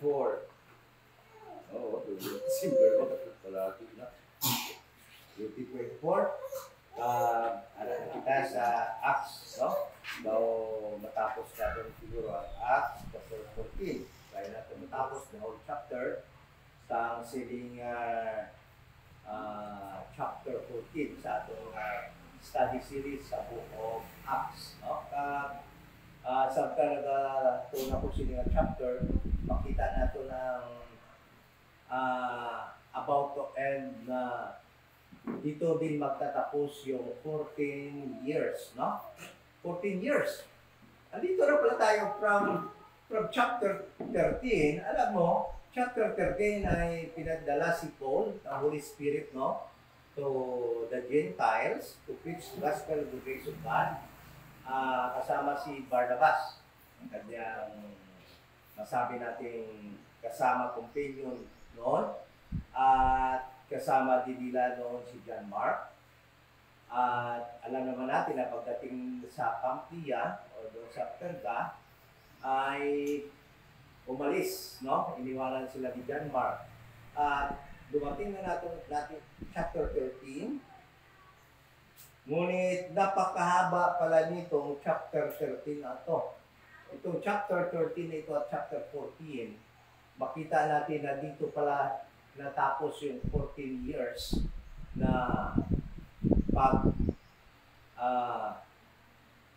2024. Oo, December na. Palagi na. 2024. Ano na kita sa Acts, no? Daw matapos natin siguro ang Acts chapter 14. Kaya natin matapos the whole chapter sa siling chapter 14 sa atong study series sa book of Acts, no? Sa talaga tuna ko siling chapter, makita nato ng about to end na dito din magtatapos yung 14 years, no? 14 years. Andito na pala tayo from chapter 13. Alam mo, chapter 13 ay pinagdala si Paul, ng Holy Spirit, no? To the Gentiles, to preach the gospel of the grace of God. Kasama si Barnabas, ang kanyang masabi natin kasama companion noon. At kasama din nila noon si John Mark. At alam naman natin na pagdating sa Pamplia o doon sa Perga ay umalis, no? Iniwanan sila ni John Mark. At dumating na natin chapter 13. Ngunit napakahaba pala nitong chapter 13 na ito. Itong chapter 13 na ito at chapter 14, makita natin na dito pala natapos yung 14 years na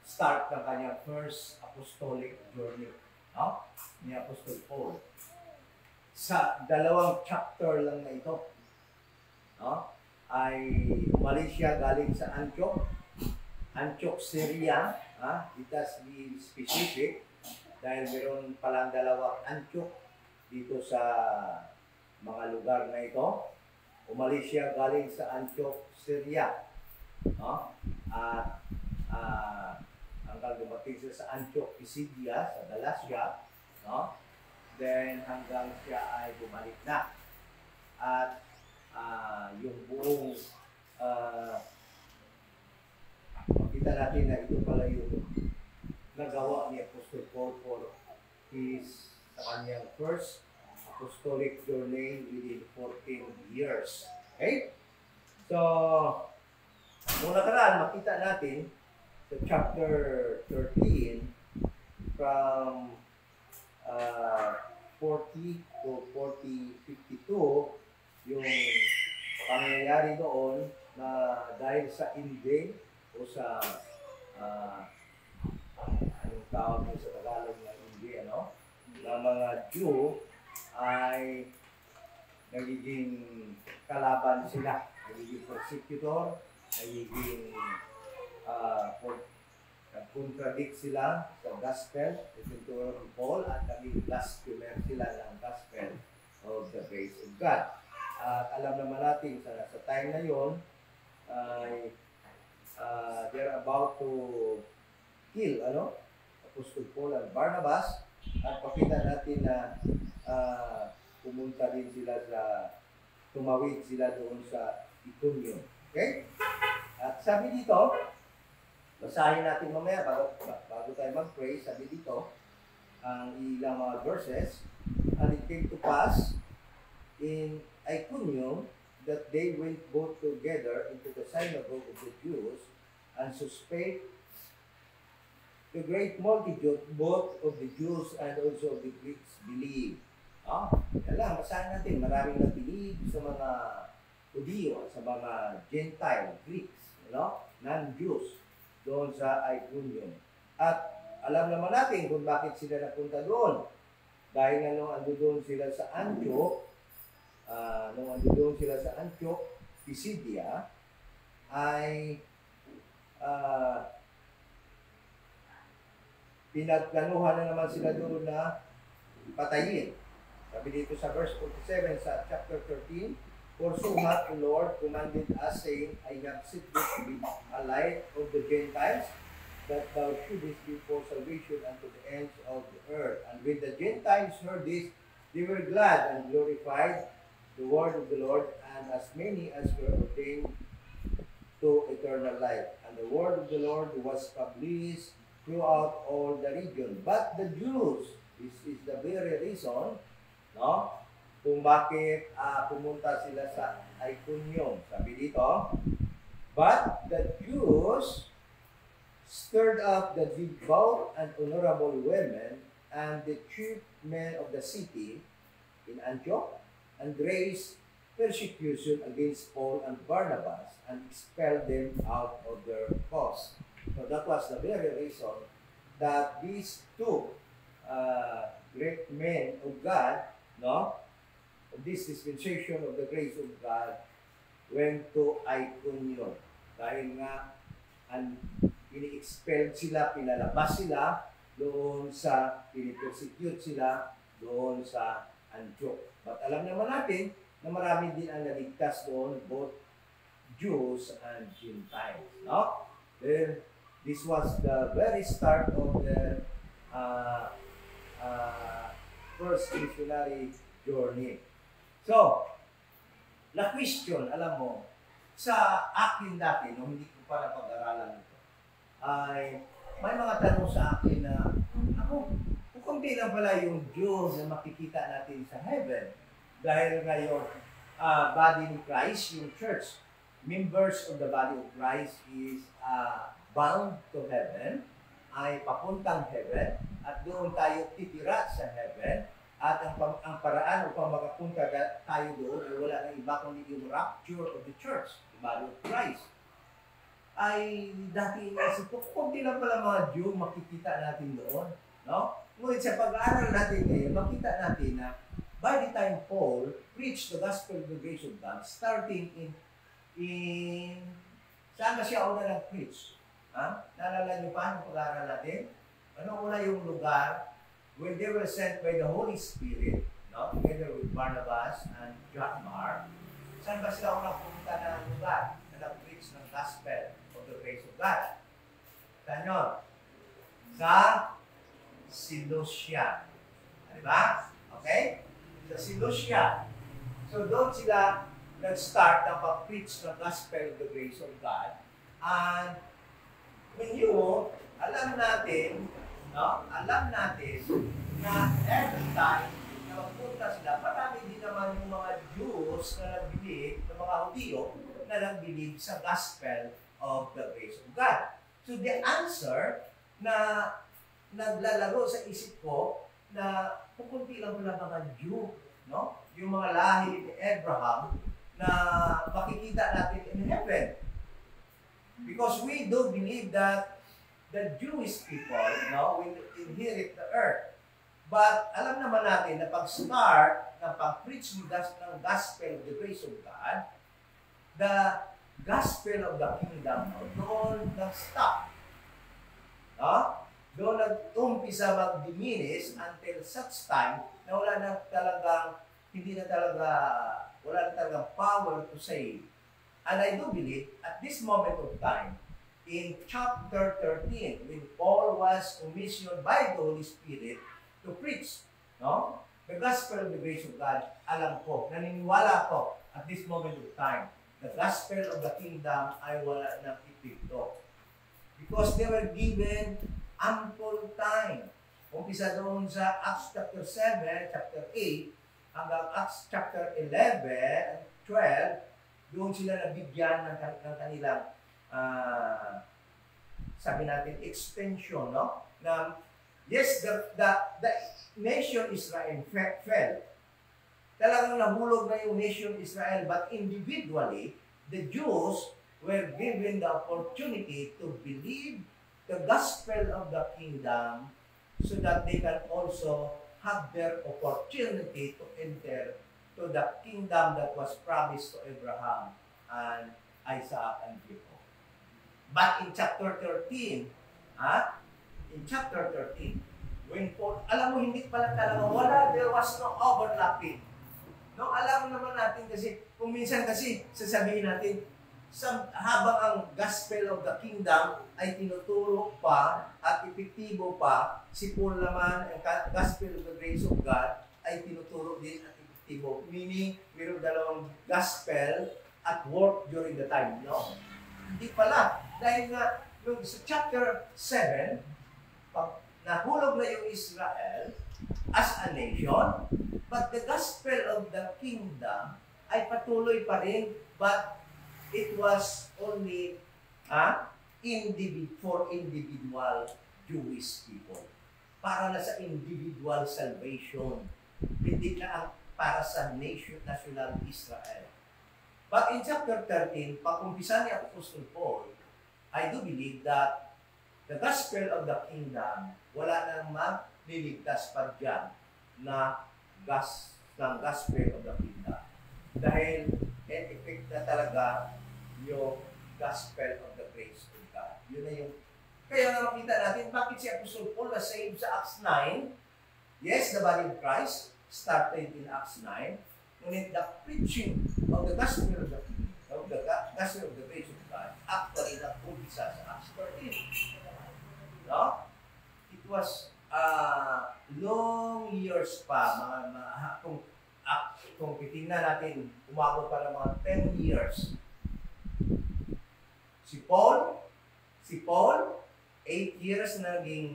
start ng kanyang first apostolic journey, no? Ni Apostol Paul. Sa dalawang chapter lang na ito, no? Ay umalis siya galing sa Antioch, Syria. It has been specific dahil meron palang dalawang Antioch dito sa mga lugar na ito. Umalis siya galing sa Antioch, Syria, no? At hanggang dumating siya sa Antioch, Pisidia, sa Galatia, no? Then hanggang siya ay bumalik na. At yung buong makita natin na ito pala yung nagawa ni Apostol Paul for sa kanyang first apostolic journey within 14 years. Okay? So, muna karaan, makita natin sa chapter 13 from 40 to 52 yung pangyayari doon na dahil sa invade o sa anong tawag mo sa Tagalog na invade, ano? Na mga Jew ay nagiging kalaban sila, nagiging persecutor, nagiging nag-contradict sila sa gospel, ito ng Paul, at naging blasphemer sila ng gospel of the grace of God. At alam naman natin sa time na yon ay they're about to kill Apostol Paul and Barnabas, at pakita natin na pumunta din sila tumawid sila doon sa Iconium. Okay? At sabi dito, basahin natin mamaya bago tayo mag-pray. Sabi dito, ang ilang mga verses, and it came to pass in Iconium that they went both together into the synagogue of the Jews, and so spake the great multitude, both of the Jews and also of the Greeks believed. Yan lang, basahin natin. Maraming nag-believe sa mga Hudiyo, sa mga Gentile, Greeks, non-Jews, doon sa Iconium. At alam naman natin kung bakit sila napunta doon. Dahil nga nung ando doon sila sa Antioch, Pisidia, ay pinagplanuhan na naman sila doon na patayin. Sabi dito sa verse 47 sa chapter 13, "For so hath the Lord commanded us, saying, I have set thee to be a light of the Gentiles, that thou shouldest be for salvation unto the ends of the earth. And when the Gentiles heard this, they were glad and glorified the word of the Lord, and as many as were ordained to eternal life. And the word of the Lord was published throughout all the region. But the Jews," this is the very reason no? Kung bakit pumunta sila sa Iconium. Sabi dito, but the Jews stirred up the devout and honorable women and the chief men of the city in Antioch and raised persecution against Paul and Barnabas and expelled them out of their cause. So that was the very reason that these two great men of God, no, of this dispensation of the grace of God, went to Iconium. Dahil nga, ini-expelled sila, pinalabas sila doon sa, pinipersecute sila doon sa Antioch. But alam naman natin na marami din ang naligtas doon, both Jews and Gentiles. No? Then, this was the very start of the first missionary journey. So, na question, alam mo, sa akin dati, nung hindi ko pa napag-aralan ito, ay may mga tanong sa akin na, ako, kukunti lang pala yung Diyos na makikita natin sa heaven. Dahil ngayon, body ni Christ, yung church, members of the body of Christ is bound to heaven, ay papuntang heaven, at doon tayo titira sa heaven, at ang paraan upang makapunta tayo doon ay wala nang iba kundi yung rapture of the church, the body of Christ. Ay dati inisip ko, kunti lang pala mga Jew makikita natin doon. No? Ngunit sa pag-aaral natin ngayon, makita natin na by the time Paul preached the gospel of the grace of God, starting in saan ba siya una nag-preach? Naalala niyo pa ang pag-aaral natin? Ano una yung lugar when they were sent by the Holy Spirit, no, together with Barnabas and John Mark? Saan ba sila unang pumunta na lugar na nag-preach ng gospel of the grace of God? Saan yun? Sa Seleucia. Diba? Okay? Sa Seleucia. So doon sila nag-start ng pag-preach ng gospel of the grace of God. And when alam natin, no? Alam natin na every time na magpunta sila, marami din naman yung mga Jews na nag-believe, ng mga Hudyo na nag-believe sa gospel of the grace of God. So the answer na naglalaro sa isip ko na pukunti lang pala mga Jew, no? Yung mga lahi ni Abraham na makikita natin in heaven. Because we do believe that the Jewish people, no, will inherit the earth. But alam naman natin na pag-start ng pag-preach ng gospel of the grace of God, the gospel of the kingdom, doon nag-stop. No? Doon nag-umpisa mag-diminish until such time na wala na talagang, wala na talagang power to save. And I do believe, at this moment of time, in chapter 13, when Paul was commissioned by the Holy Spirit to preach, no, the gospel of the grace of God, alam ko, naniniwala ko, at this moment of time, the gospel of the kingdom ay wala ng epekto. Because they were given ample time. Umpisa doon sa Acts chapter 7, chapter 8, hanggang Acts chapter 11, 12, doon sila nabigyan ng kanilang sabi natin extension, no? Na yes, the nation Israel fell. Talagang nahulog na yung nation Israel, but individually, the Jews were given the opportunity to believe the gospel of the kingdom so that they can also have their opportunity to enter to the kingdom that was promised to Abraham and Isaac and Jacob. But in chapter 13, in chapter 13, when Paul, alam mo, hindi pala talaga, there was no overlapping. No, alam naman natin kasi, kung minsan kasi, sasabihin natin, habang ang gospel of the kingdom ay tinuturo pa at epektibo pa, si Paul naman, ang gospel of the grace of God, ay tinuturo din at epektibo. Meaning, mayroong dalawang gospel at work during the time. No? Hindi pala. Dahil nga, sa chapter 7, pag nahulog na yung Israel, as a nation, but the gospel of the kingdom ay patuloy pa rin, but it was only for individual Jewish people. Para na sa individual salvation. Hindi na para sa national Israel. But in chapter 13, pag-umpisa ni Apostle Paul, I do believe that the gospel of the kingdom, wala nang magliligtas pa dyan ng gospel of the kingdom. Dahil in effect na talaga yung gospel of the grace of God. Yun na yung, kaya nga makita natin, bakit si Apostle Paul na saved sa Acts 9? Yes, the body of Christ started in Acts 9. Ngunit the preaching of the gospel of the kingdom, gospel of the grace of God, actually nag-umpisa sa Acts 13. No? It was long years pa, kung titingnan natin, umabot pa ng mga 10 years. Si Paul, 8 years na naging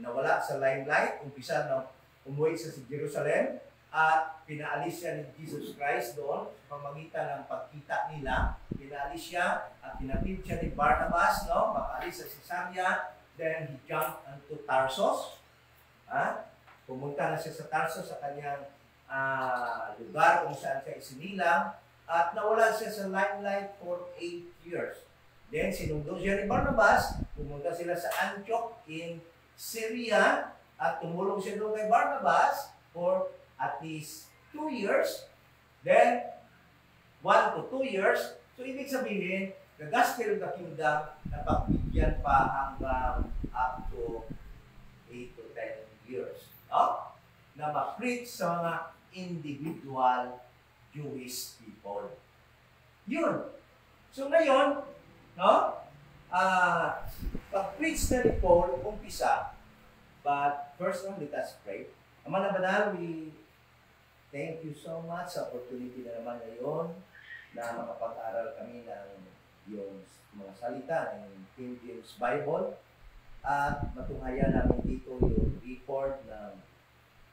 nawala sa limelight, umpisa na umuwi sa Jerusalem, at pinaalis siya ni Jesus Christ doon, sa pamagitan ng pagkita nila, pinaalis siya, at pinatid siya ni Barnabas, no? Makaalis sa Caesarea, then he jumped into Tarsus. Pumunta na siya sa Tarsus, sa kanyang lugar kung saan siya isinilang, at nawala siya sa limelight for 8 years. Then sinundo siya ni Barnabas, pumunta sila sa Antioch in Syria, at tumulong siya doon kay Barnabas for at least 2 years, then 1 to 2 years. So ibig sabihin, the gospel of the kingdom napagbigyan pa hanggang up to 8 to 10 years. No? Na ma-preach sa mga individual Jewish people. Yun. So ngayon, no? Pag-preach na ni Paul, umpisa. But first one, let us pray. Ama na banal, we thank you so much sa opportunity na naman ngayon na makapag-aral kami ng yung mga salita ng King James Bible at matunghayan namin dito yung record ng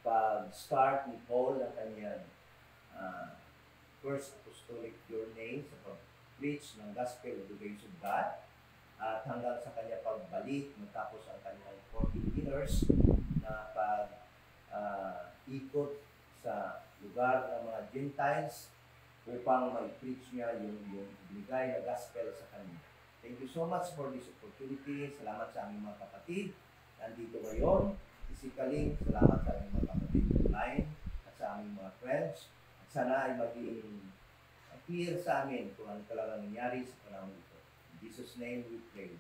pag-start ni Paul ng kanyang first apostolic journey sa pag-preach ng gospel of the grace of God at hanggang sa kanya pagbalik matapos ang kanyang 40 years na ikot sa lugar ng mga Gentiles upang ma-preach niya yung ibigay na gospel sa kanya. Thank you so much for this opportunity. Salamat sa aming mga kapatid. Nandito ngayon. Physically, salamat sa aming mga kapatid online at sa aming mga friends. At sana ay maging clear sa amin kung ano talagang nangyari sa panahon ito. In Jesus' name we pray.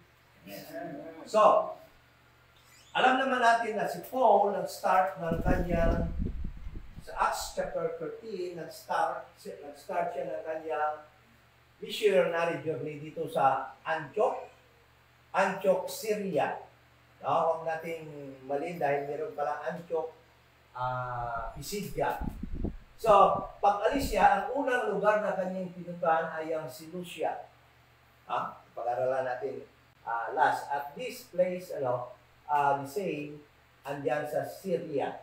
Amen. So, alam naman natin na si Paul nag-start ng kanyang sa Acts chapter 13, nag-start siya ng kanyang missionary journey dito sa Antioch, Syria. No, huwag nating malin dahil meron pala Antioch, Pisidia. So, pag-alis siya, ang unang lugar na kanyang pinuntahan ay ang Seleucia. Pag-aralan natin last. At this place, the same, andyan sa Syria.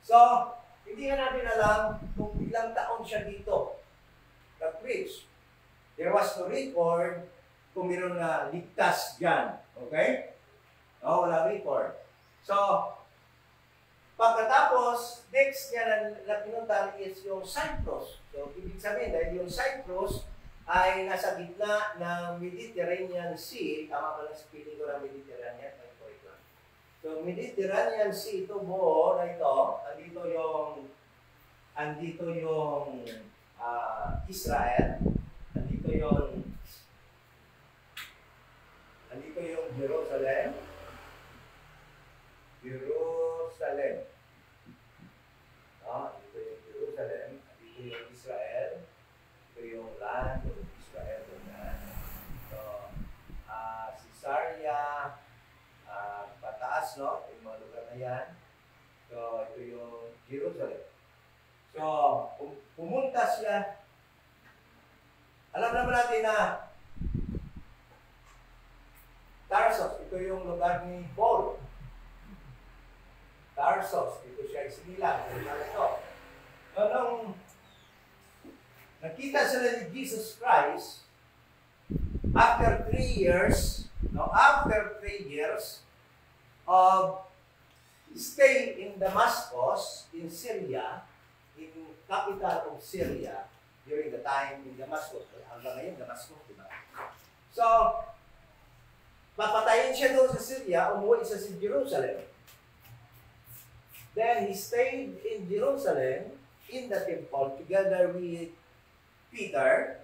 So, hindi nga natin alam kung ilang taon siya dito nag-preach. There was no record kung meron na ligtas dyan. Okay? Wala record. So, pagkatapos, next niya na pinuntahan is yung Cyprus. So, ibig sabihin, dahil yung Cyprus ay nasa gitna ng Mediterranean Sea. Tama ba lang spelling ko ng Mediterranean? So, Mediterranean Sea, ito buo na ito, andito yung Israel, andito yung Jerusalem, dito yung Jerusalem, dito yung Israel, ito yung land of Israel. So, Caesarea, pataas, no? Yung mga lugar na yan. So, ito yung Jerusalem. So, pumunta siya. Alam naman natin na Tarsus, ito yung lugar ni Paul. Tarsus, ito siya sinilang. So, nung nakita sila ni Jesus Christ, after 3 years, after 3 years of stay in Damascus, in Syria, in capital of Syria, during the time in Damascus, hanggang ngayon Damascus, diba? So, papatayin siya doon sa Syria, umuwi siya sa Jerusalem. Then, he stayed in Jerusalem, in the temple, together with Peter,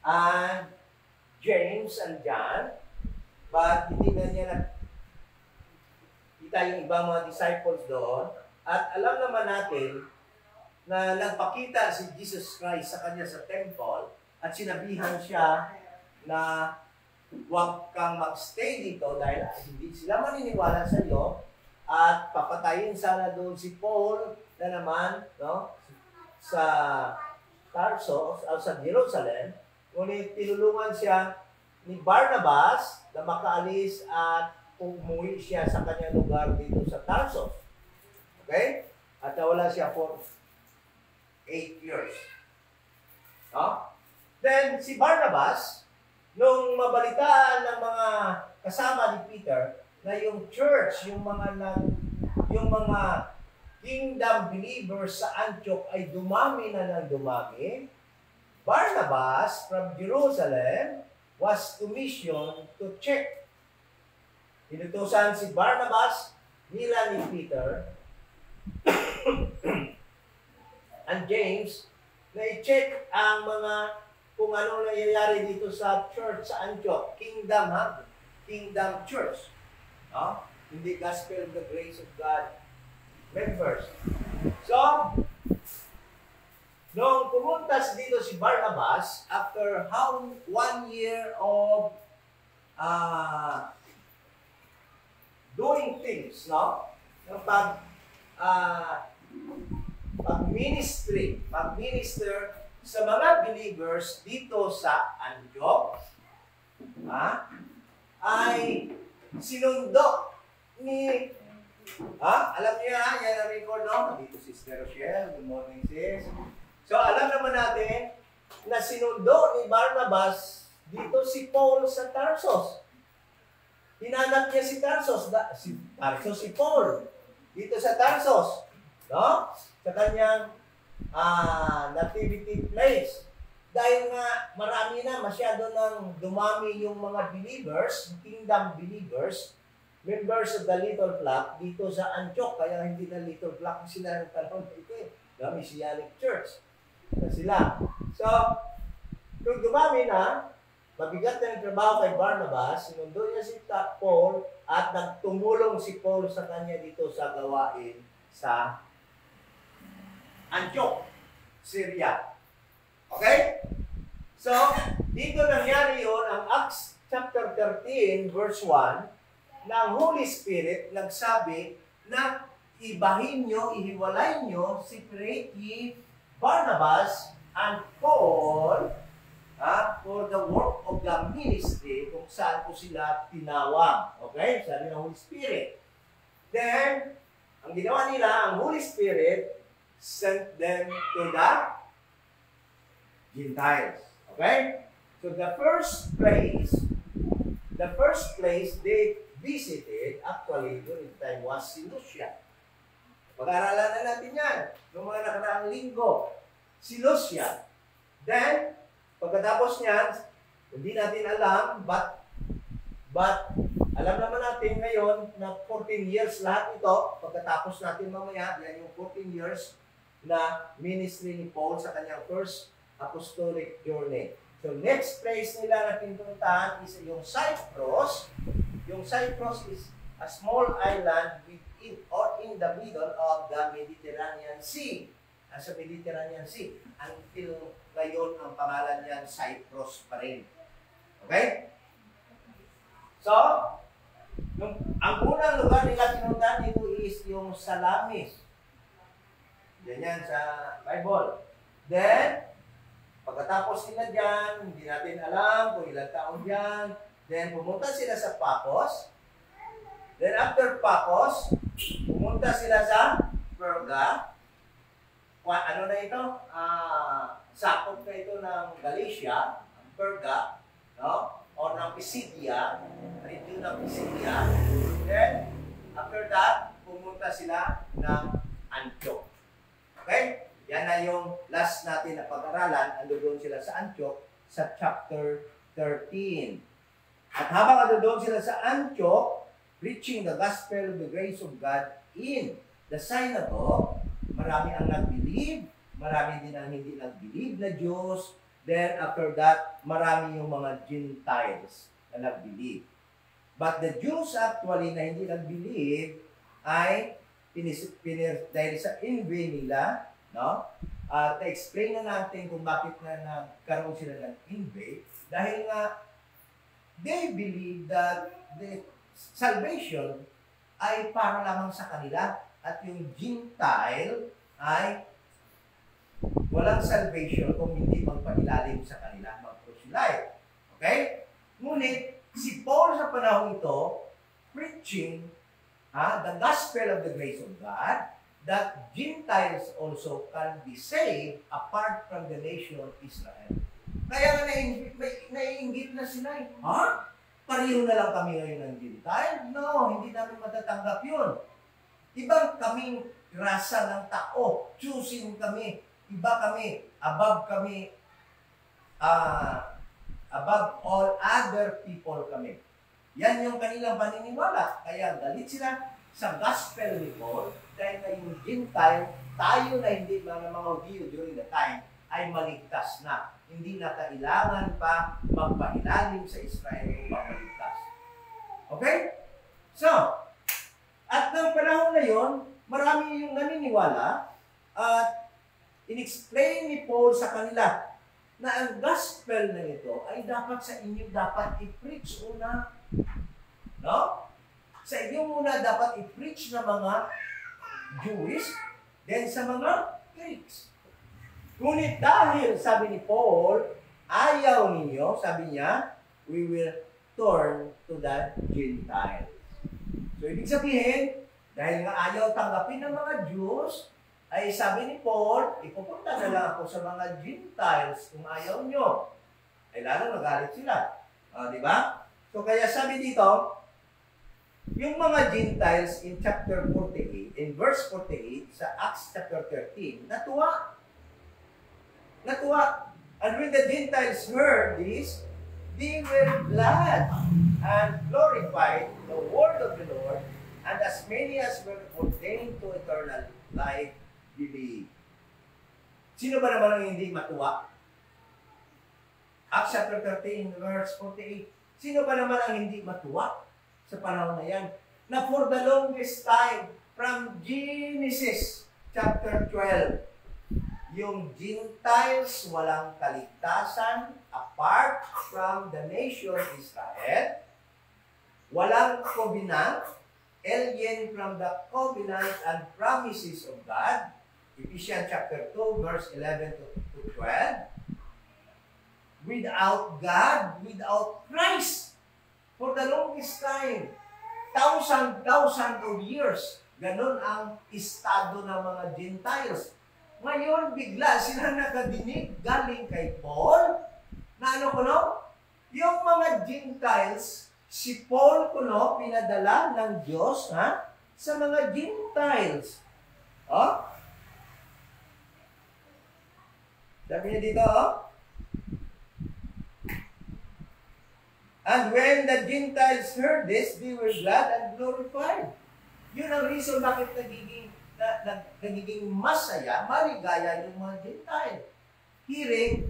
and James, and John, but hindi na niya kita yung ibang mga disciples doon. At alam naman natin na nagpakita si Jesus Christ sa kanya sa temple at sinabihan siya na huwag kang magstay dito dahil hindi sila maniniwala sa iyo at papatayin sana doon si Paul na naman sa Tarsus o sa Jerusalem. Ngunit tinulungan siya ni Barnabas na makaalis at umuwi siya sa kanyang lugar dito sa Tarsus. Okay? At nawala siya for 8 years. Then, si Barnabas, nung mabalitaan ng mga kasama ni Peter na yung church, yung mga kingdom believers sa Antioch ay dumami na ng dumami, Barnabas from Jerusalem was commissioned to check. Inutusan si Barnabas nila ni Peter and James na i-check ang mga kung anong nangyayari dito sa church sa Antioch. Kingdom, Kingdom church. Hindi gospel of the grace of God members. So, nung pumuntas dito si Barnabas, after 1 year of doing things, pag-minister sa mga believers dito sa Antioch, ay sinundo ni, alam niya, yan ang record, dito Sister Rochelle, good morning sis. So, alam naman natin na sinundo ni Barnabas dito si Paul sa Tarsus. Hinanap niya si Tarsus, si Paul, dito sa Tarsus, sa kanyang nativity place. Dahil nga marami na, masyado nang dumami yung mga believers, kingdom believers, members of the Little Flock dito sa Antioch. Kaya hindi na Little Flock sila ng panahon na ito Messianic Church na sila. So, kung dumami na, mabigat na yung trabaho kay Barnabas, sinundo niya si Paul at nagtumulong si Paul sa kanya dito sa gawain sa Antioch, Syria. Okay? So, dito nangyari yun, ang Acts chapter 13, verse 1, na ang Holy Spirit nagsabi na ibahin nyo, ihiwalay nyo, separate ye Barnabas and Paul for the work of the ministry kung saan po sila tinawag. Okay? Sabi ng Holy Spirit. Then, ang ginawa nila, ang Holy Spirit sent them to the Gentiles. Okay? So the first place they visited actually during the time was Seleucia. Pag-aaralan na natin yan noong mga nakaraang linggo. Seleucia. Then, pagkatapos niyan, hindi natin alam, but alam naman natin ngayon na 14 years lahat ito, pagkatapos natin mamaya, yan yung 14 years na ministry ni Paul sa kanyang first apostolic journey. So next place nila na pinuntahan is yung Cyprus. Yung Cyprus is a small island within or in the middle of the Mediterranean Sea. Sa Mediterranean Sea. Until ngayon, ang pangalan niyan Cyprus pa rin. Okay? So, ang unang lugar nila pinuntahan dito is yung Salamis. Yan sa Bible. Then, pagkatapos nila dyan, hindi natin alam kung ilang taon dyan. Then, pumunta sila sa Pafos. Then, after Pafos, pumunta sila sa Perga, ano na ito? Sakop na ito ng Galatia, Perga, no? O ng Pisidia, region ng Pisidia. Then, after that, pumunta sila ng Antioch. Okay? Yan na yung last natin na pag-aralan. Ando doon sila sa Antioch sa chapter 13. At habang ando doon sila sa Antioch, preaching the gospel of the grace of God in the synagogue, marami ang nag-believe, marami din ang hindi nag-believe na Diyos. Then after that, marami yung mga Gentiles na nag-believe. But the Jews actually na hindi nag-believe ay dahil sa envy nila, no? Na-explain na natin kung bakit na nagkaroon sila ng envy. Dahil nga, they believe that the salvation ay para lamang sa kanila at yung Gentile ay walang salvation kung hindi magpailalim sa kanila, mag-proselyte. Okay? Ngunit, si Paul sa panahon ito, preaching the gospel of the grace of God, that Gentiles also can be saved apart from the nation of Israel. Kaya naiinggit na sila. Ha? Pareho na lang kami ngayon ng Gentile? No, hindi namin matatanggap yun. Ibang kaming rasa ng tao. Choosing kami. Iba kami, above all other people kami. Yan yung kanilang paniniwala. Kaya galit sila sa gospel ni Paul dahil na yung Gentile, tayo na hindi mga Hudyo during the time, ay maligtas na. Hindi na kailangan pa magpailalim sa Israel upang maligtas. Okay? So, at ng panahon na yon, marami yung naniniwala at in-explain ni Paul sa kanila na ang gospel na ito ay dapat sa inyo dapat i-preach una. No? Sa inyo muna dapat i-preach na mga Jewish, then sa mga Greeks. Ngunit dahil, sabi ni Paul, ayaw ninyo, sabi niya, we will turn to the Gentiles. So, ibig sabihin, dahil nga ayaw tanggapin ng mga Jews, ay sabi ni Paul, ipupunta na lang ako sa mga Gentiles kung ayaw nyo. Ay lalo nagalit sila. Di ba? So kaya sabi dito, yung mga Gentiles in chapter 48, in verse 48, sa Acts chapter 13, natuwa. Natuwa. And when the Gentiles heard this, they were glad and glorified the word of the Lord, and as many as were ordained to eternal life, believe. Sino ba naman ang hindi matuwa? Acts chapter 13, verse 48. Sino ba naman ang hindi matuwa sa panahon na yan? Na for the longest time, from Genesis chapter 12, yung Gentiles walang kaligtasan apart from the nation Israel, walang covenant, alien from the covenant and promises of God, Ephesians chapter 2, verse 11 to 12. Without God, without Christ, for the longest time, thousand of years, ganun ang estado ng mga Gentiles. Ngayon, bigla sila nakadinig galing kay Paul, na ano kuno? Yung mga Gentiles, si Paul kuno, pinadala ng Diyos, sa mga Gentiles. Sabi niya dito, And when the Gentiles heard this, they were glad and glorified. Yun ang reason bakit nagiging masaya, maligaya yung mga Gentile. Hearing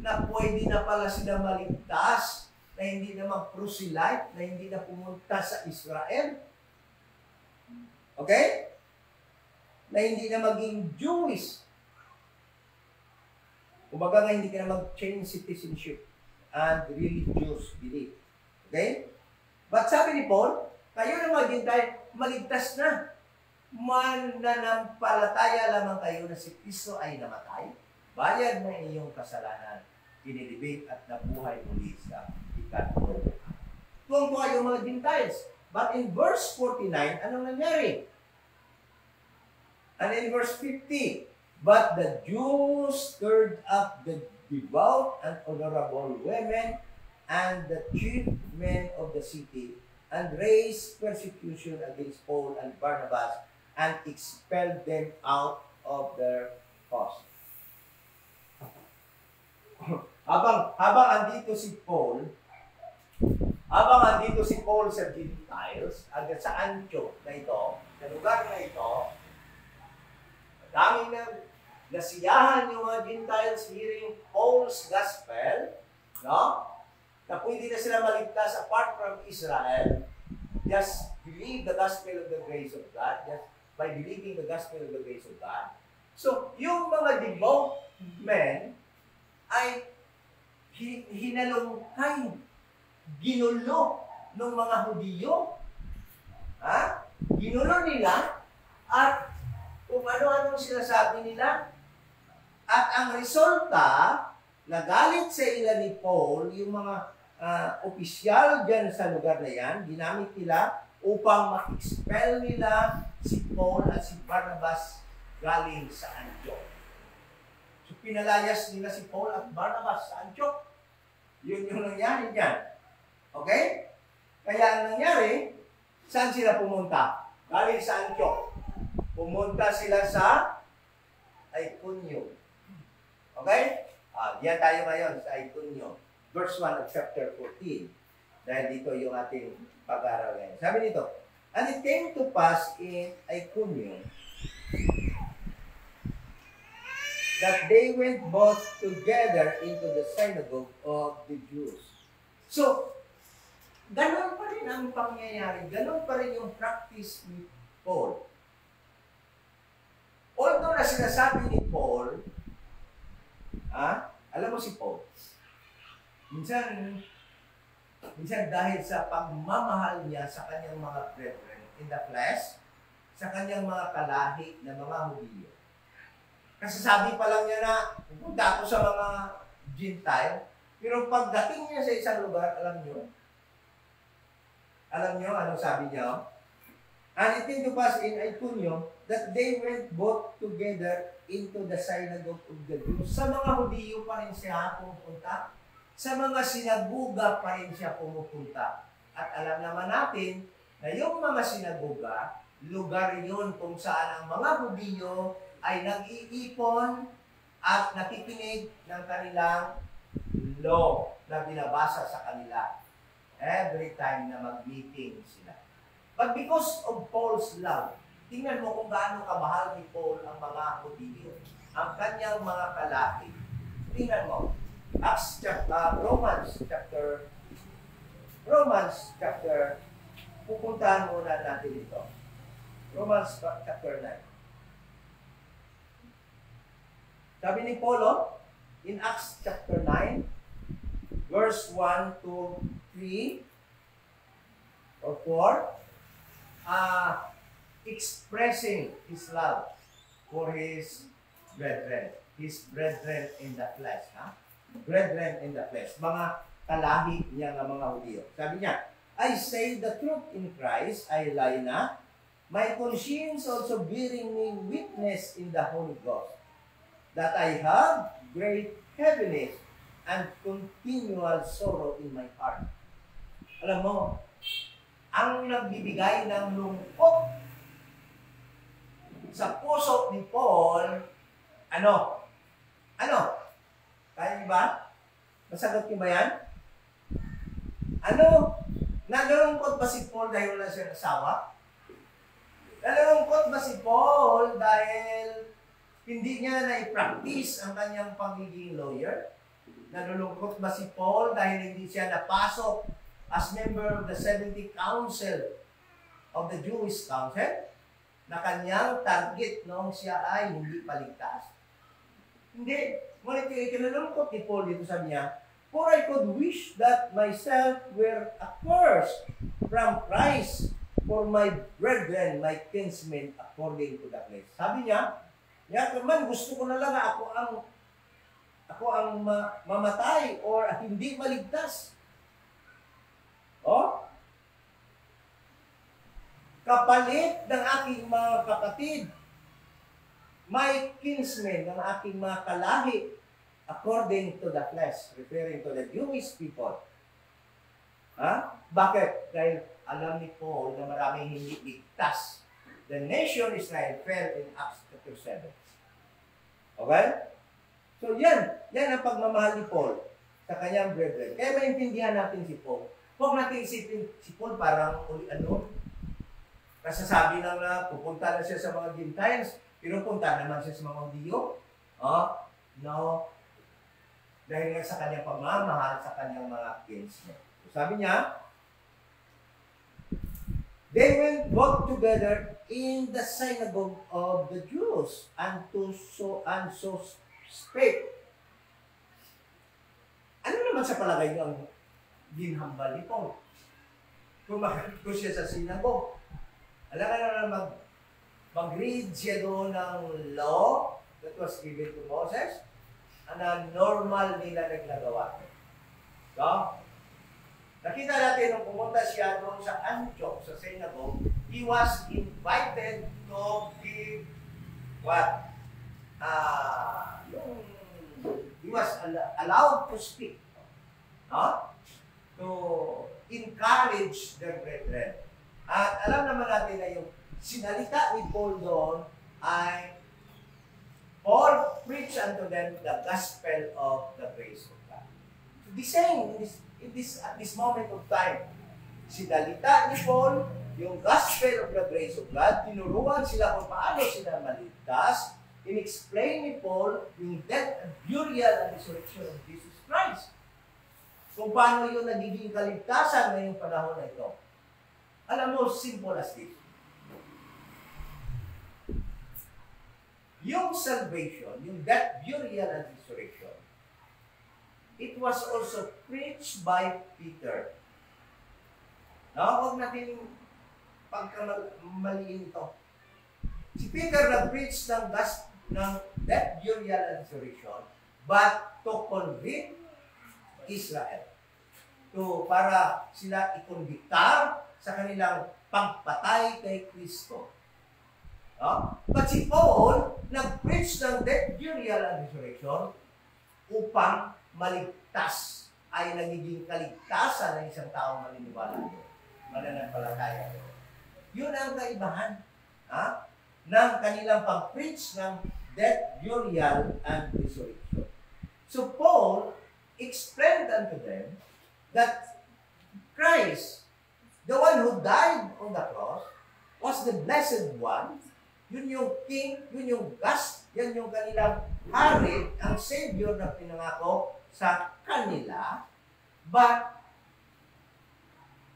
na pwede na pala sila maligtas, na hindi na mag-proselyte, na hindi na pumunta sa Israel. Okay? Na hindi na maging Jewish. Kumbaga nga hindi ka na mag-change citizenship and religious belief. Okay? But sabi ni Paul, kayo na mga Gentile, maligtas na. Mananampalataya lamang kayo na si Kristo ay namatay, bayad na iyong kasalanan, kinilibig at nabuhay muli sa ikatlo. Tuwang-tuwa yung mga Gentiles. But in verse 49, anong nangyari? And in verse 50, but the Jews stirred up the devout and honorable women and the chief men of the city, and raised persecution against Paul and Barnabas, and expelled them out of their host. habang andito si Paul sa Gentiles, agad sa Antioch na ito, sa lugar na ito, daming nasiyahan yung mga Gentiles hearing Paul's gospel, no? Na pwede na sila maligtas apart from Israel. Just believe the gospel of the grace of God. Just by believing the gospel of the grace of God. So, yung mga devout men ay hinalungkay, ginulo ng mga Hudiyo. Ha? Ginulo nila at kung ano-anong sinasabi nila. At ang resulta, nagalit sa ila ni Paul, yung mga opisyal dyan sa lugar na yan, ginamit nila upang ma-expel nila si Paul at si Barnabas galing sa Antioch. So, pinalayas nila si Paul at Barnabas sa Antioch. Yun yung nangyari dyan. Okay? Kaya ang nangyari, saan sila pumunta? Galing sa Antioch. Pumunta sila sa Iconium. Okay? Diyan tayo ngayon sa Iconium. Verse 1 of chapter 14. Dahil dito yung ating pag-aaral ngayon. Sabi nito, and it came to pass in Iconium that they went both together into the synagogue of the Jews. So, ganon pa rin ang pangyayari. Ganon pa rin yung practice ni Paul. Although na sinasabi ni Paul, alam mo si Paul, minsan dahil sa pagmamahal niya sa kanyang mga brethren in the flesh, sa kanyang mga kalahi na mga Hudiyo. Kasi sabi pa lang niya na, pupunta ako sa mga Gentile, pero pagdating niya sa isang lugar, alam niyo anong sabi niya? And it came to pass in Iconium that they went both together into the synagogue of the Jews. Sa mga Hudiyo pa rin siya pumupunta. Sa mga sinagoga pa rin siya pumupunta. At alam naman natin na yung mga sinagoga, lugar yun kung saan ang mga Hudiyo ay nag-iipon at nakikinig ng kanilang law na binabasa sa kanila every time na mag-meeting sila. But because of Paul's love, tingnan mo kung gaano kamahal ni Paul ang mga Hudiyo, ang kanyang mga kalahi. Tingnan mo, Romans chapter, pupuntahan muna natin ito. Romans chapter 9. Sabi ni Paul, in Acts chapter 9, verse 1 to 3 or 4, expressing his love for his brethren in the flesh. Brethren in the flesh. Mga kalahi niya ng mga Hudiyo. Sabi niya, I say the truth in Christ, I lie not. My conscience also bearing me witness in the Holy Ghost, that I have great heaviness and continual sorrow in my heart. Alam mo, ang nagbibigay ng lungkot sa puso ni Paul, ano? Kaya niyo ba? Masagot niyo ba yan? Nalulungkot ba si Paul dahil wala siyang asawa? Nalulungkot ba si Paul dahil hindi niya na-practice ang kanyang pagiging lawyer? Nalulungkot ba si Paul dahil hindi siya napasok as member of the 70 Council of the Jewish Council na kanyang target noong siya ay hindi paligtas? Hindi. Ngunit kinalulungkot ni Paul dito, sabi niya, for I could wish that myself were accursed from Christ for my brethren, my kinsmen, according to the flesh. Sabi niya, man, gusto ko na lang ako ang mamatay or hindi maligtas. Kapalit ng aking mga kapatid my kinsmen, ng aking mga kalahi, according to the flesh, referring to the Jewish people. Ha? Bakit? Dahil alam ni Paul na maraming hindi ligtas. The nation Israel fell in Acts chapter 7. Okay? So yan ang pagmamahal ni Paul sa kanyang brethren. Kaya maintindihan natin si Paul. Huwag natin isipin si Paul parang kasasabi lang na pupunta na siya sa mga Gentiles, pero punta naman siya sa mga Hudiyo. No. Dahil nga sa kanyang pagmamahal sa kanyang mga kinsmen. Sabi niya, they will walk together in the synagogue of the Jews and so spake. Ano naman sa palagay niyo ang ginhambal ni Paul? Kung makikita ko siya sa synagogue, alam ka na mag-read siya doon ng law that was given to Moses, na normal nila naglagawa. So, nakita natin nung pumunta siya doon sa Antioch, sa synagogue, he was invited to give what? He was allowed to speak. To encourage their brethren. At alam naman natin na yung sinalita ni Paul doon ay Paul preached unto them the gospel of the grace of God. So the same at this moment of time, sinalita ni Paul yung gospel of the grace of God, tinuruan sila kung paano sila maligtas, in-explain ni Paul yung death and burial and resurrection of Jesus Christ. Kung paano yung nagiging kaligtasan ngayong panahon na ito. Alam mo, simple as this. Yung salvation, yung death, burial, and resurrection, it was also preached by Peter. Huwag natin pagkamaliin ito. Si Peter nag-preach ng death, burial, and resurrection, but to convict Israel. Para sila ikonbiktar sa kanilang pagpatay kay Kristo. But si Paul, nag-preach ng death, burial, and resurrection upang maligtas ay nagiging kaligtasan ng isang tao maniniwala nito. Mananampalataya nito. Yun ang kaibahan ng kanilang pag-preach ng death, burial, and resurrection. So Paul explained unto them that Christ, the one who died on the cross, was the blessed one. Yun yung king, yun yung yan yung kanilang hari, ang savior na pinangako sa kanila. But,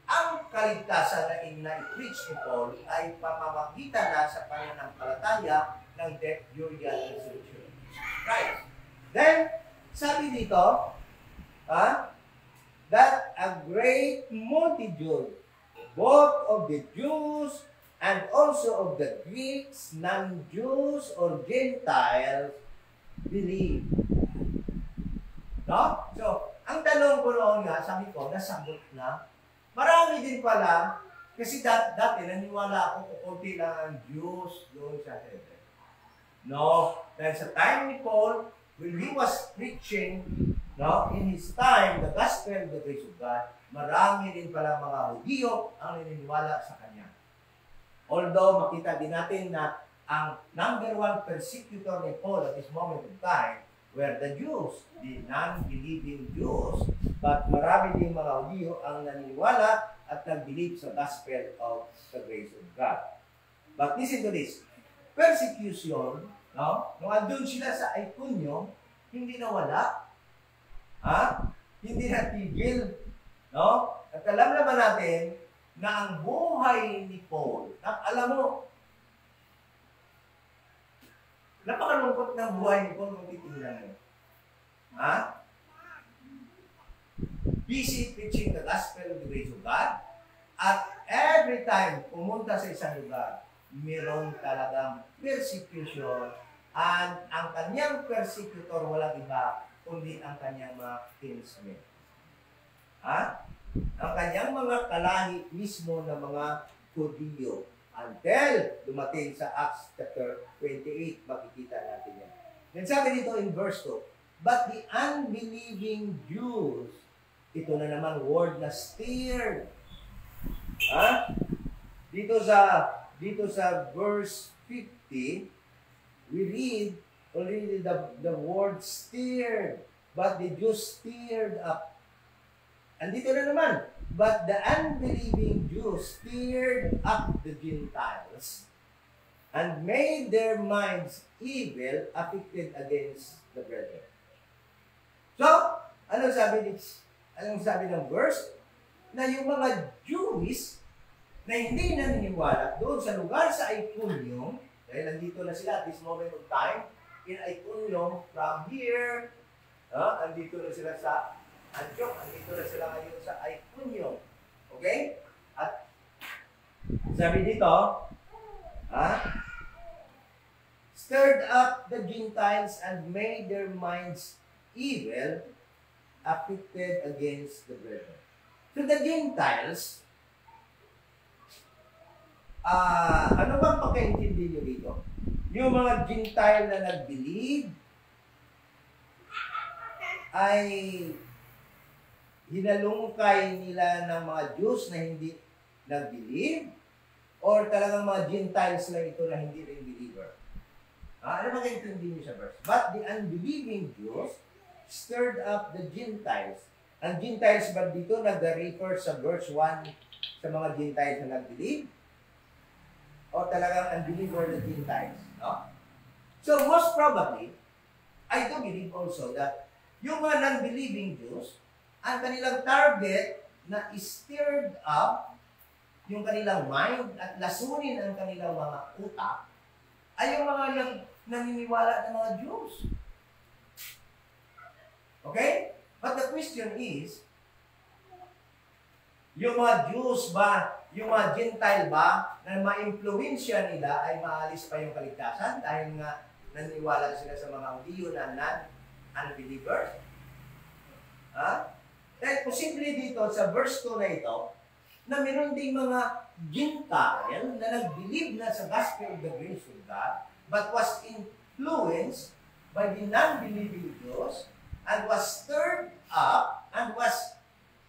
ang kaligtasan na i-preach ni Paul ay pamamagitan na sa pananampalataya ng death, burial, and resurrection of Christ. Then, sabi dito, that a great multitude, both of the Jews and also of the Greeks, non-Jews or Gentiles, believe. No? So, ang tanong ko noon nga, sabi ko, nasagot na. Marami din pala, kasi dati naniwala ako kukunti lang ang Jews doon sa heaven. No? Dahil sa time ni Paul, when he was preaching, in his time, the gospel of the grace of God, marami din pala mga Hudiyo ang naniniwala sa kanya. Although, makita din natin na ang number one persecutor ni Paul at this moment of time were the Jews, the non-believing Jews, but marami din mga Hudiyo ang naniniwala at nag-believe sa gospel of the grace of God. But listen to this, persecution, nung andun sila sa Iconio, hindi nawala, hindi natigil, At alam naman natin na ang buhay ni Paul, alam mo, napakalungkot ng buhay ni Paul kung titingnan mo. Busy preaching the gospel of the grace of God, at every time pumunta sa isang lugar, meron talagang persecution, and ang kanyang persecutor walang iba, kundi ang kanyang mga kinsmen. Ang kanyang mga kalahi mismo ng mga Hudiyo. Until dumating sa Acts chapter 28, makikita And sabi dito in verse 2, but the unbelieving Jews, ito na naman word na stirred. Ha? Dito sa verse 50, we read already the word stirred, but the Jews stirred up. And dito na naman, but the unbelieving Jews stirred up the Gentiles and made their minds evil, affected against the brethren. So, anong sabi ng verse? Na yung mga Jewish na hindi naniniwala doon sa lugar sa Iconium, dahil nandito na sila at this moment of time, in Iconium, from here, andito na sila sa Antioch, andito na sila ngayon sa Iconium. Okay? At sabi dito, stirred up the Gentiles and made their minds evil, affected against the brethren. So the Gentiles, ano bang pagkaintindi nyo dito? Yung mga Gentile na nag-believe ay hinalungkay nila ng mga Jews na hindi nag-believe, or talagang mga Gentiles lang ito na hindi rin believer? Ano bang intindi nyo sa verse? But the unbelieving Jews stirred up the Gentiles. Ang Gentiles ba dito nag-refer sa verse 1 sa mga Gentiles na nag-believe? O talagang unbeliever na Gentiles? No? So most probably, I do believe also that yung mga non-believing Jews, ang kanilang target na stirred up yung kanilang mind at lasunin ang kanilang mga utak ay yung mga naniniwala ng mga Jews. Okay? But the question is, yung mga Jews ba, yung mga Gentile ba, na ma-impluensya nila ay maalis pa yung kaligtasan dahil nga naniniwala sila sa mga Hudiyo na non-unbelievers? Dahil posible dito sa verse 2 na ito, na meron ding mga Gentile na nag-believe na sa gospel of the grace of God, but was influenced by the non-believing Jews, and was stirred up, and was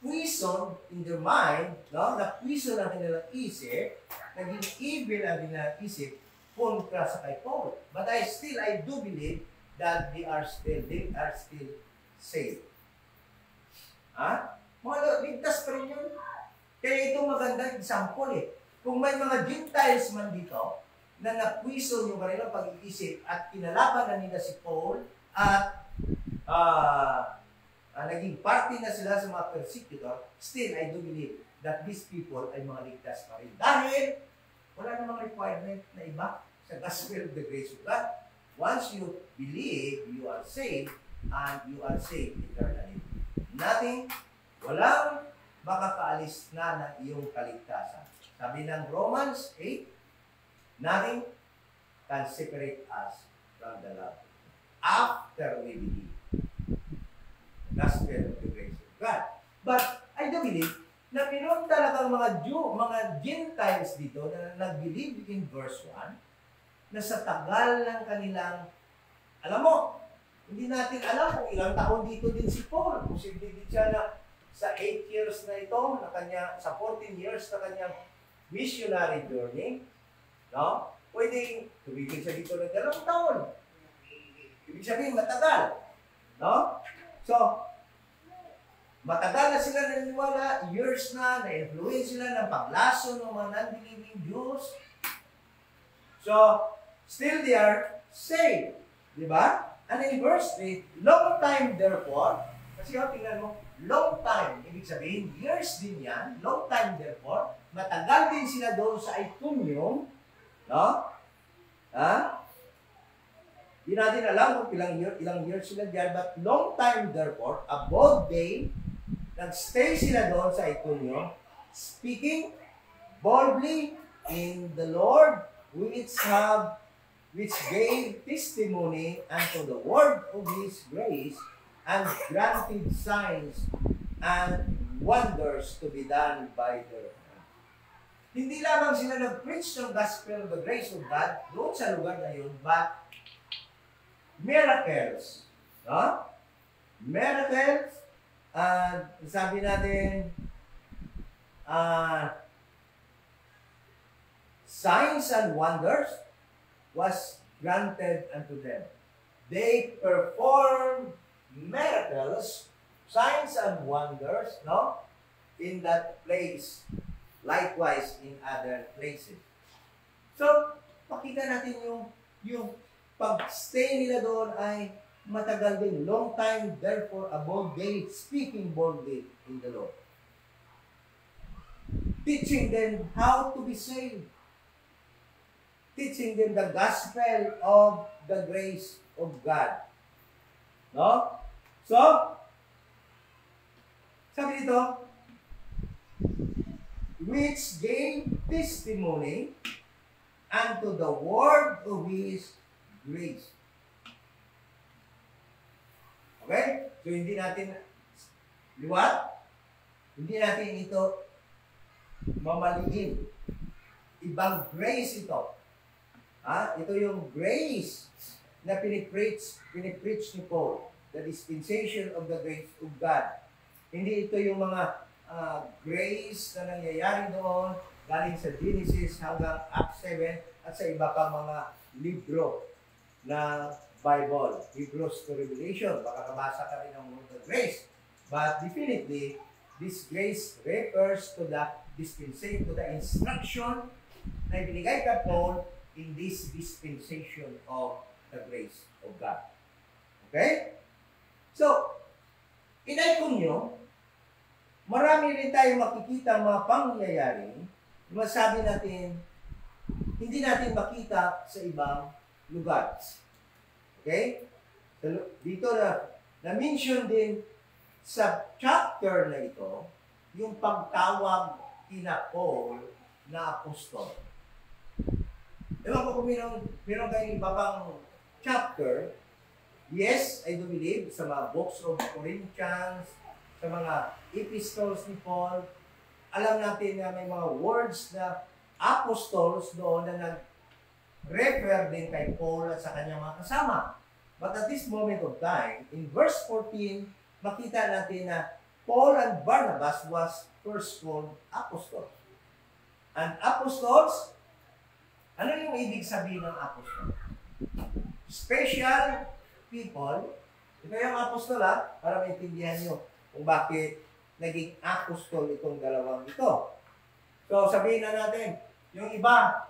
poisoned in their mind, no? Na-poison ang kanilang isip, naging evil ang kanilang isip, kontra sa kay Paul. But I do believe that they are still saved. Mga ligtas pa rin yun. Kaya ito magandang example eh. Kung may mga Gentiles man dito, na na-poison yung kanilang pag-iisip at kinalaban na nila si Paul, at naging party na sila sa mga persecutor, still, I do believe that these people ay mga ligtas pa rin. Dahil, wala namang requirement na iba sa gospel of the grace of God. Once you believe, you are saved, and you are saved eternally. Nothing, walang makakaalis na ng iyong kaligtasan. Sabi ng Romans 8, nothing can separate us from the love after we believe. Gospel of the grace of God. But I do believe na meron talagang mga Gentiles dito na nag-believe in verse 1 na sa tagal ng kanilang, alam mo, hindi natin alam kung ilang taon dito din si Paul. Posible din siya na sa 8 years na ito, sa 14 years na kanyang missionary journey, no? Pwedeng tumigil siya dito ng 2 taon. Ibig sabihin, matagal. No? So, matagal na sila naniniwala, years na-influence sila ng paglaso ng mga non-believing Jews. So, still they are saved. Diba? And in verse 3, long time therefore, kasi tingnan mo, long time, ibig sabihin, years din yan, long time therefore, matagal din sila doon sa Iconium, no? Di natin alam kung ilang years sila diyan, but long time therefore, above day, nagstay sila doon sa Iconium, speaking boldly in the Lord, which gave testimony unto the word of His grace, and granted signs and wonders to be done by their hands. Hindi lamang sila nag-preach ng gospel of the grace of God doon sa lugar na yun, but miracles. No? Miracles, sabi natin, signs and wonders was granted unto them. They performed miracles, signs and wonders, no? In that place, likewise in other places. So, makita natin yung pag-stay nila doon ay matagal din, long time, therefore abode they, speaking boldly in the Lord. Teaching them how to be saved. Teaching them the gospel of the grace of God. No? So, sabi dito, which gave testimony unto the word of His grace. Okay? So, hindi natin liwat, hindi natin ito mamaliin. Ibang grace ito. Ito yung grace na pinipreach ni Paul. The dispensation of the grace of God. Hindi ito yung mga grace na nangyayari doon galing sa Genesis hanggang Acts 7 at sa iba pang mga libro na Bible, Hebrews to Revelation. Baka kabasa ka rin ng word of grace. But definitely, this grace refers to the dispensation, to the instruction na ibinigay kay Paul in this dispensation of the grace of God. Okay? So, in-icon nyo, marami rin tayong makikita mga pangyayari, masabi natin, hindi natin makita sa ibang lugar. Okay? So, dito na-mention din sa chapter na ito, yung pagtawag kina Paul na apostol. Ewan ko kung meron kayong iba pang chapter. Yes, I do believe sa mga books of Corinthians, sa mga epistles ni Paul, alam natin na may mga words na apostles doon na nag-refer din kay Paul at sa kanyang mga kasama. But at this moment of time, in verse 14, makita natin na Paul and Barnabas was first called apostles. And apostles, ano yung ibig sabihin ng apostol? Special people. Ito yung apostol para maintindihan nyo kung bakit naging apostol itong dalawang ito. So, sabihin na natin, yung iba,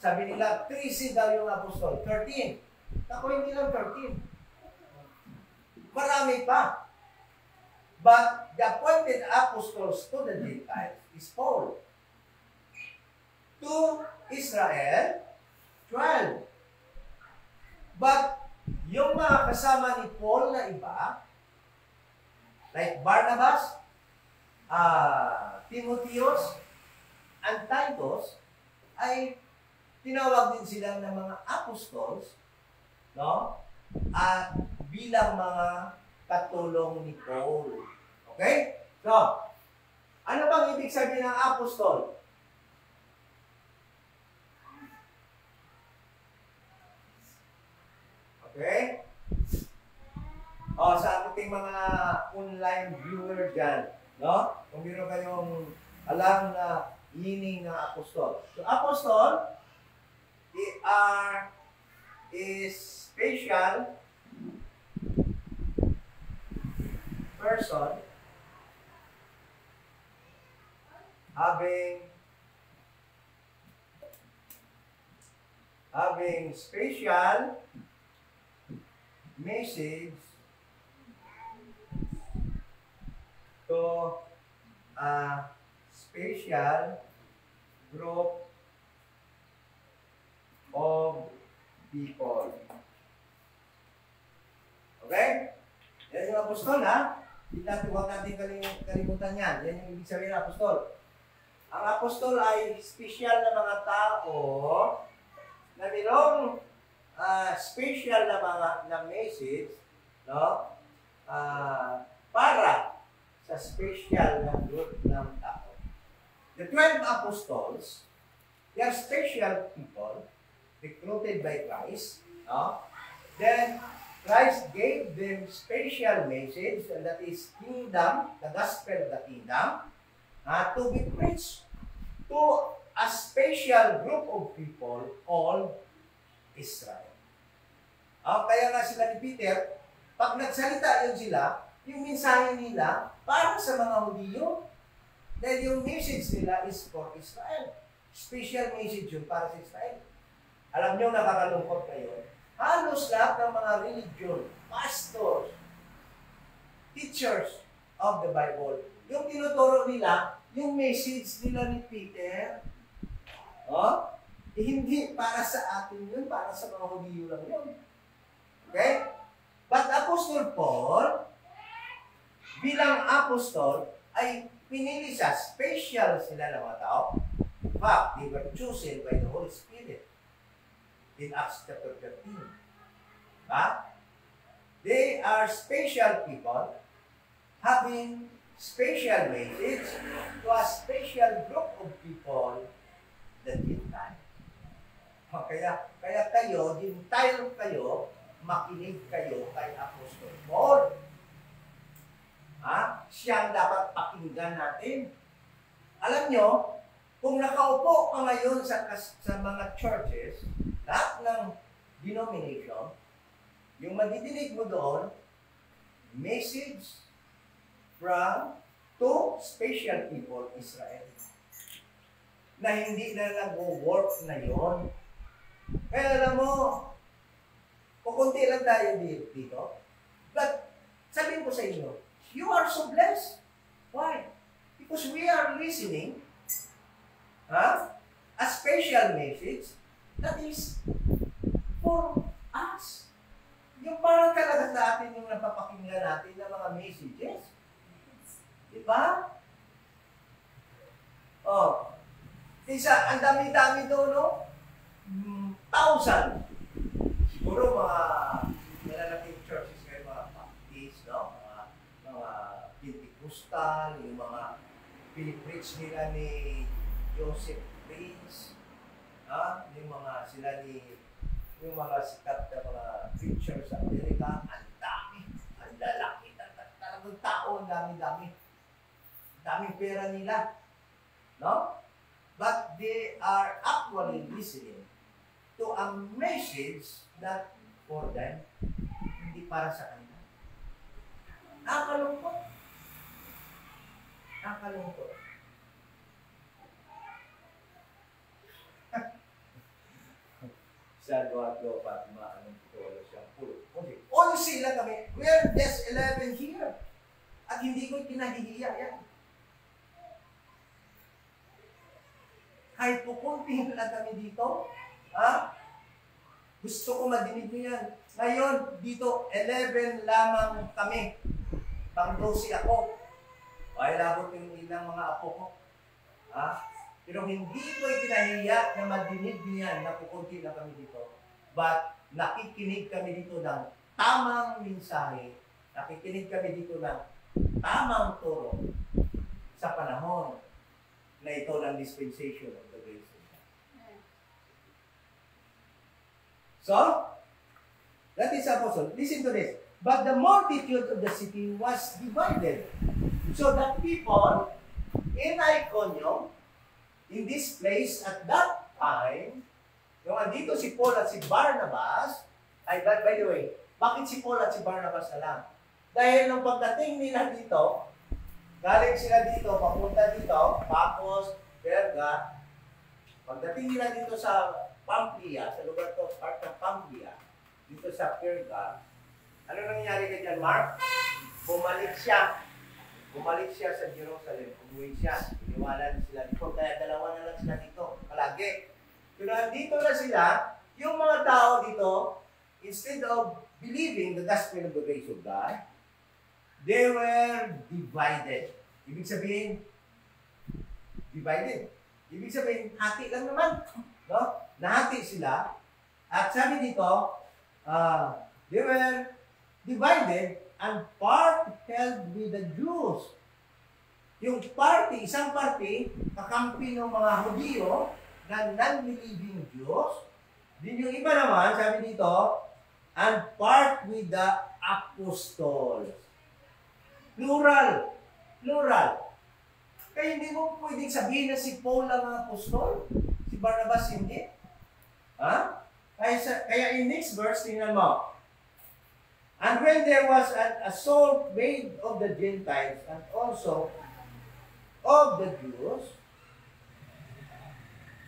sabi nila, 13 daw yung apostol. 13. Ako hindi lang 13. Marami pa. But the appointed apostles to the Gentiles is Paul. To Israel, 12. But yung mga kasama ni Paul na iba, like Barnabas, Timotheus, and Titus, ay tinawag din sila ng mga apostles, no? At bilang mga katulong ni Paul. Okay? So, ano bang ibig sabihin ng apostol? Okay? Sa ating mga online viewer dyan, no? Kung meron kayong alam na meaning ng apostol. So, apostol is special person having special message to a special group of people. Okay? Yan yung apostol, huwag natin kalimutan yan. Yan yung ibig sabihin ng apostol. Ang apostol ay special na mga tao na mayroong special na message, no? Para sa special na group ng tao. The 12 apostles, they are special people recruited by Christ, no? Then, Christ gave them special message, and that is kingdom, the gospel of the kingdom, to be preached to a special group of people called Israel. Kaya nga sila ni Peter, pag nagsalita yun sila, yung mensahe nila para sa mga Hudiyo. Dahil yung message nila is for Israel. Special message yun para sa Israel. Alam nyo, nakakalungkot kayo. Halos lahat ng mga religion, pastors, teachers of the Bible, yung tinuturo nila, yung message nila ni Peter, hindi para sa atin yun, para sa mga Hudiyo lang yun. Okay? But Apostle Paul, bilang apostol, ay pinili siya, special sila ng mga tao. In fact, they were chosen by the Holy Spirit in Acts chapter 13. They are special people having special message to a special group of people, the Gentiles. Kaya kayo, Gentile kayo, makinig kayo kay Apostle Paul. Siya ang dapat pakinggan natin. Alam nyo, kung nakaupo ka ngayon sa mga churches, lahat ng denomination, yung madidinig mo doon, message from to special people Israel. Na hindi na nag-work na yon. Kaya alam mo, kukunti lang tayo dito. But, sabihin ko sa inyo, you are so blessed. Why? Because we are listening a special message that is for us. Yung parang talaga sa atin yung napapakinggan natin ng mga messages. Diba? Ang dami-dami doon, no? 1,000. Siguro mga malalaking churches kayo, mga Baptist, no? Mga Pentecostal, yung mga pinipreach nila ni Joseph Prince, yung mga sikat na mga preachers sa Amerika, ang dami, ang lalaki, talagang tao, ang dami-dami. Daming pera nila, no? But they are actually listening to a message that for them, hindi para sa kanila. Nakalungkot. Nakalungkot. Sa Duato, Fatma, anong putolo siya? Okay. 11 lang kami. We're just 11 here. At hindi ko kinahihiya yan. Kahit pukunti lang kami dito, gusto ko madinig niyo yan. Ngayon, dito, 11 lamang kami. Pang-12 ako. Ay, labot yung ilang mga apo ko. Pero hindi ko ikinahiya na madinig niyan na pukunti lang kami dito. But, nakikinig kami dito ng tamang mensahe. Nakikinig kami dito ng tamang turo sa panahon na ito ng dispensation of the grace of God. So, that is apostle. Listen to this. But the multitude of the city was divided. So that people in Iconium, in this place at that time, yung andito si Paul at si Barnabas, by the way, bakit si Paul at si Barnabas na lang? Dahil nung pagdating nila dito, galing sila dito, papunta dito, Pacos, Perga, pagdating nila dito sa Pamplia, sa lugar to, part ng Pamplia, dito sa Perga, ano nangyari kay John Mark? Bumalik siya sa Jerusalem, umuwi siya, iniwanan sila dito, kaya dalawa na lang sila dito, palagi. Pero andito na sila, yung mga tao dito, instead of believing the gospel of the grace of God, they were divided. Ibig sabihin, divided. Ibig sabihin, hati lang naman. No? Nahati sila. At sabi dito, they were divided and part held with the Jews. Yung party, isang party, kakampi ng mga Hudiyo na non-believing Jews. Din yung iba naman, sabi dito, and part with the apostles. Plural. Plural. Kaya hindi mo pwedeng sabihin na si Paul lang ang apostol. Si Barnabas hindi. Ha? Kaya in next verse, tingnan mo. And when there was an assault made of the Gentiles and also of the Jews,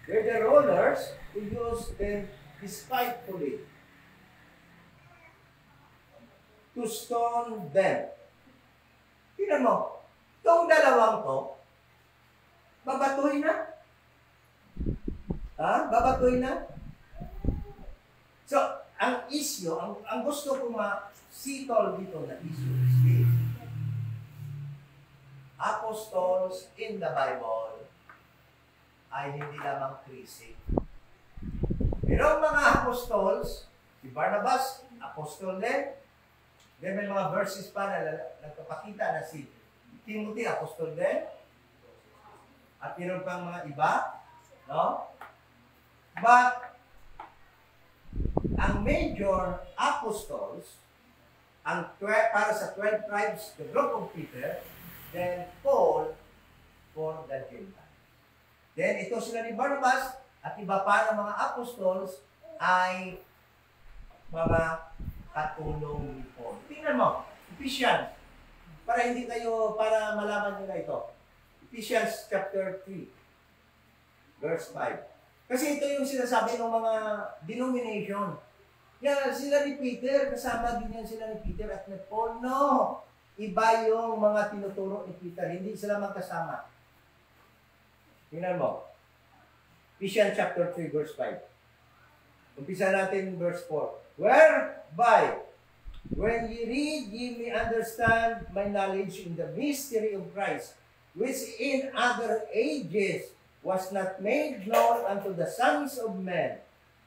where the rulers who used them despitefully to stone them. Tingnan mo, itong dalawang to, babatuhin na. Ha? Babatuhin na. So, ang issue, ang gusto kong ma-sitol dito na issue is this. Apostles in the Bible ay hindi lamang Kristi. Pero mga apostles, si Barnabas, apostol din. Then may mga verses pa na nagpapakita na si Timothy, apostol din. At meron pang mga iba. No? But, ang major apostles, para sa 12 tribes, the group of Peter, then Paul for the Gentiles. Then ito sila ni Barnabas at iba pa ng mga apostles ay mga katulong ni Paul. Tingnan mo, Ephesians, para malaman nyo na ito. Ephesians chapter 3, verse 5. Kasi ito yung sinasabi ng mga denomination. Yan, sila ni Peter, kasama din yan sila ni Peter at ni Paul. No! Iba yung mga tinuturo ni Peter. Hindi sila magkasama. Tingnan mo. Ephesians chapter 3, verse 5. Umpisa natin verse 4. Whereby, when ye read, ye may understand my knowledge in the mystery of Christ, which in other ages was not made known unto the sons of men,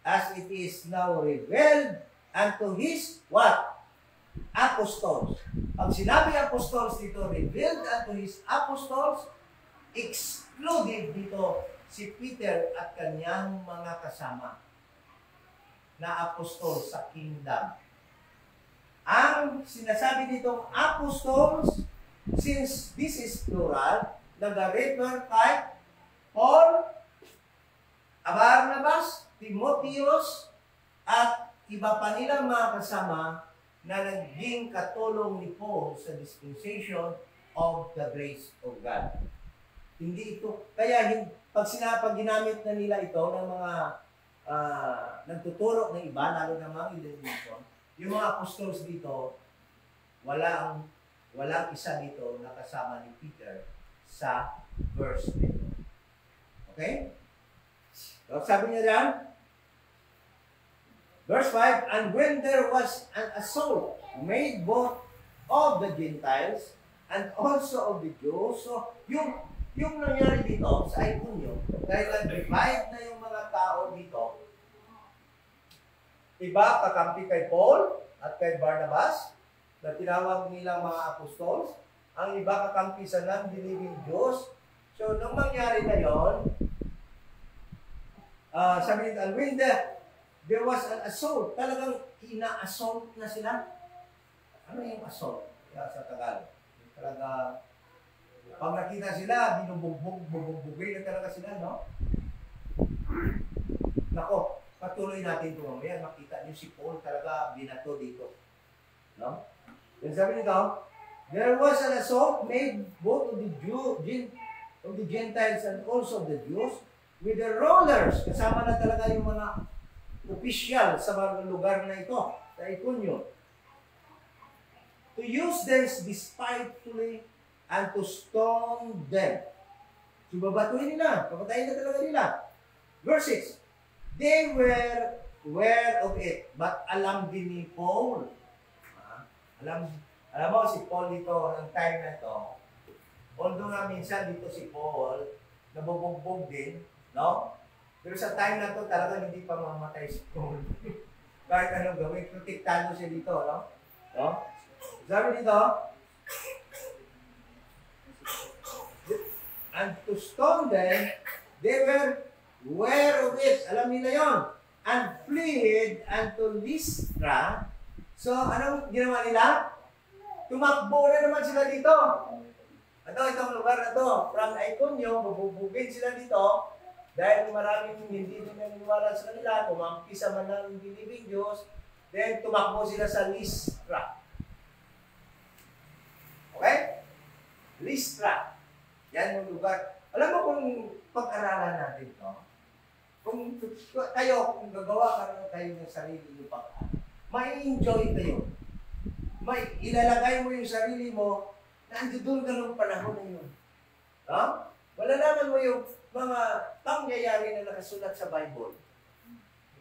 as it is now revealed unto his what? Apostles. Pag sinabi apostles dito, revealed unto his apostles, excluded dito si Peter at kanyang mga kasama na apostol sa kingdom. Ang sinasabi ditong apostles, since this is plural, nag-refer kay Paul, Barnabas, Timotheus, at iba pa nilang mga kasama na naging katulong ni Paul sa dispensation of the grace of God. Hindi ito, kaya pag ginamit na nila ito ng mga nagtuturo ng iba, lalo na mga denomination, yung mga apostles dito, walang isa dito na kasama ni Peter sa verse nito. Okay? So, sabi niya diyan, verse 5, and when there was an assault made both of the Gentiles and also of the Jews, so yung nangyari dito sa Iconio, dahil nag-divide na yung mga tao dito, iba kakampi kay Paul at kay Barnabas, na tinawag nilang mga apostles, ang iba kakampi sa non-believing Jews. So, nung mangyari na yun, sabi nito, and when there was an assault, talagang ina-assault na sila. Ano yung assault? Sa Tagalog. Talaga, pag nakita sila, binubugbog-bugbogay na talaga sila, no? Nako, patuloy natin ito mamaya. Makita niyo si Paul talaga binato dito. No? Then sabi nito, there was an assault made both of the Gentiles and also of the Jews with the rulers. Kasama na talaga yung mga official sa mga lugar na ito, sa Iconio. To use them despitefully and to stone them. So babatuhin nila, papatayin na talaga nila. Verse 6, they were aware of it, but alam din ni Paul. Alam mo si Paul dito, ng time na ito, although nga minsan dito si Paul, nabubugbog din, no? Pero sa time na ito, talaga hindi pa mamatay si Paul. Kahit anong gawin, protektado siya dito, no? No? Sabi dito, and to stone them, they were aware of it. Alam nila yon. And fled unto Lystra So, anong ginawa nila? Tumakbo na naman sila dito. Itong lugar na to, from Iconio, bububugin sila dito dahil maraming hindi naniniwala sa kanila, tumangki sa manang believing Diyos, then tumakbo sila sa Lystra. Okay? Lystra. Yan yung lugar. Alam mo kung pag-aralan natin to, kung gagawa kayo ng sarili nyo pag-aralan, may enjoy kayo. May ilalagay mo yung sarili mo na andun ka ng panahon na yun. No? Malalaman mo yung mga pangyayari na nakasulat sa Bible.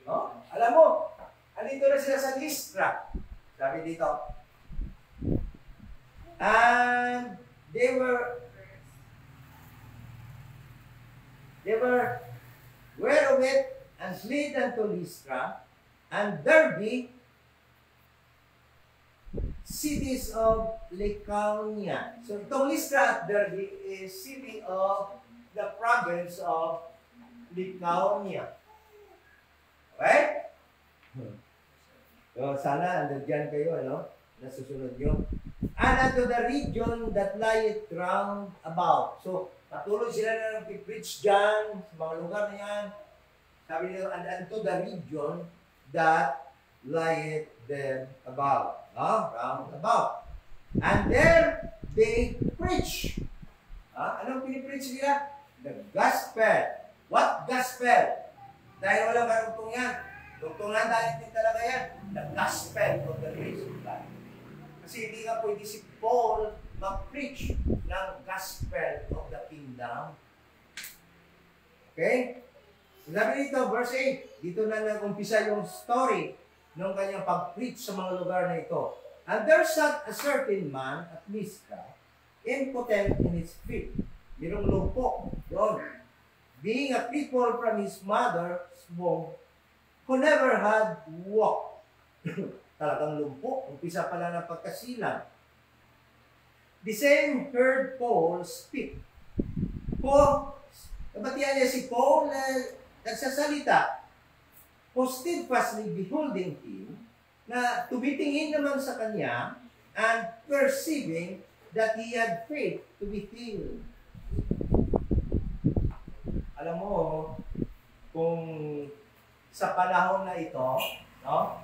No? Alam mo, andito na sila sa Lystra. Sabi dito. And they were aware of it and fled unto Lystra and Derbe, cities of Lycaonia. So itong Lystra at Derbe is city of the province of Lycaonia. Okay? So sana andyan kayo, ano? Nasusunod nyo. And unto the region that lieth round about. So patuloy sila na nag-preach dyan sa mga lugar na yan. Sabi nila, and unto the region that lieth them about. Round about. And there they preach. Anong pinipreach nila? The gospel. What gospel? Dahil walang karugtong yan. Tugtungan dahil din talaga yan. The gospel of the grace of God. Kasi hindi nga pwede si Paul mag-preach ng gospel of the kingdom. Okay? Sabi dito, verse 8, dito na nag-umpisa yung story ng kanyang pag-preach sa mga lugar na ito. And there sat a certain man at Lystra, impotent in his feet. Merong lumpo doon. Being a cripple from his mother's womb, who never had walked. Talagang lumpo. Umpisa pala ng pagkasilang. The same heard Paul speak. Paul, nabatian niya si Paul na nagsasalita. Who steadfastly beholding him, na tumitingin naman sa kanya and perceiving that he had faith to be healed. Alam mo, kung sa panahon na ito, no?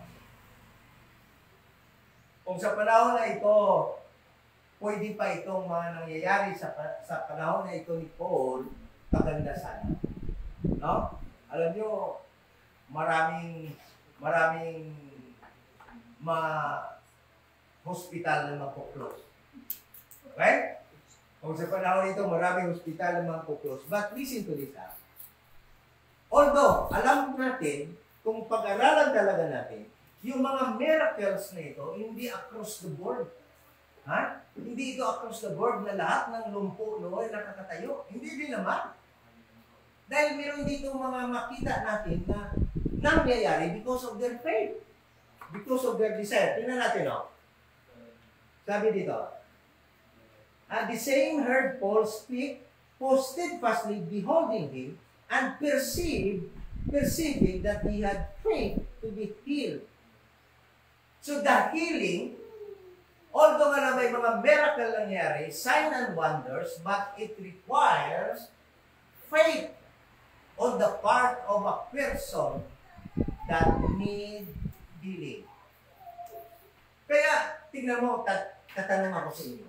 Kung sa panahon na ito, pwede pa itong mga nangyayari sa panahon na ito ni Paul, maganda sana. No? Alam nyo, maraming hospital na magpo-close. Okay? Kung sa panahon ito, maraming hospital na magpo-close. But listen to this. Although, alam natin, kung pag-aralan talaga natin, yung mga miracles na ito, hindi across the board. Hindi ito across the board na lahat ng lumpo noon nakakatayo. Hindi din naman. Dahil meron dito mga makita natin na nangyayari because of their faith. Because of their desire. Tingnan natin, no? Sabi dito, the same heard Paul speak, who steadfastly beholding him, and perceiving that he had faith to be healed. So the healing, although nga na may mga miracle nangyari, sign and wonders, but it requires faith on the part of a person that need healing. Kaya, tingnan mo, tatanong ako sa inyo.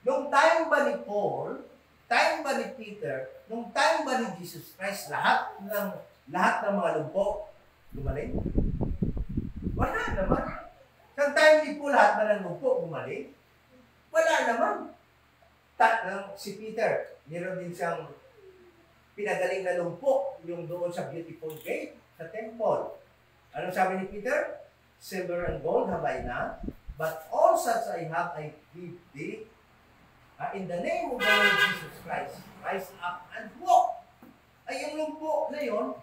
Nung time ba ni Paul, time ba ni Peter, nung time ba ni Jesus Christ, lahat ng mga lumpo gumaling? Wala naman. Sa time ni Paul, lahat ba ng lumpo gumaling? Wala naman. Si Peter, meron din siyang pinagaling na lumpo, yung doon sa beautiful gate, sa temple. Anong sabi ni Peter? Silver and gold have I not, but all such I have I give thee. In the name of the Lord Jesus Christ, rise up and walk. Ay, yung lumpo na yun,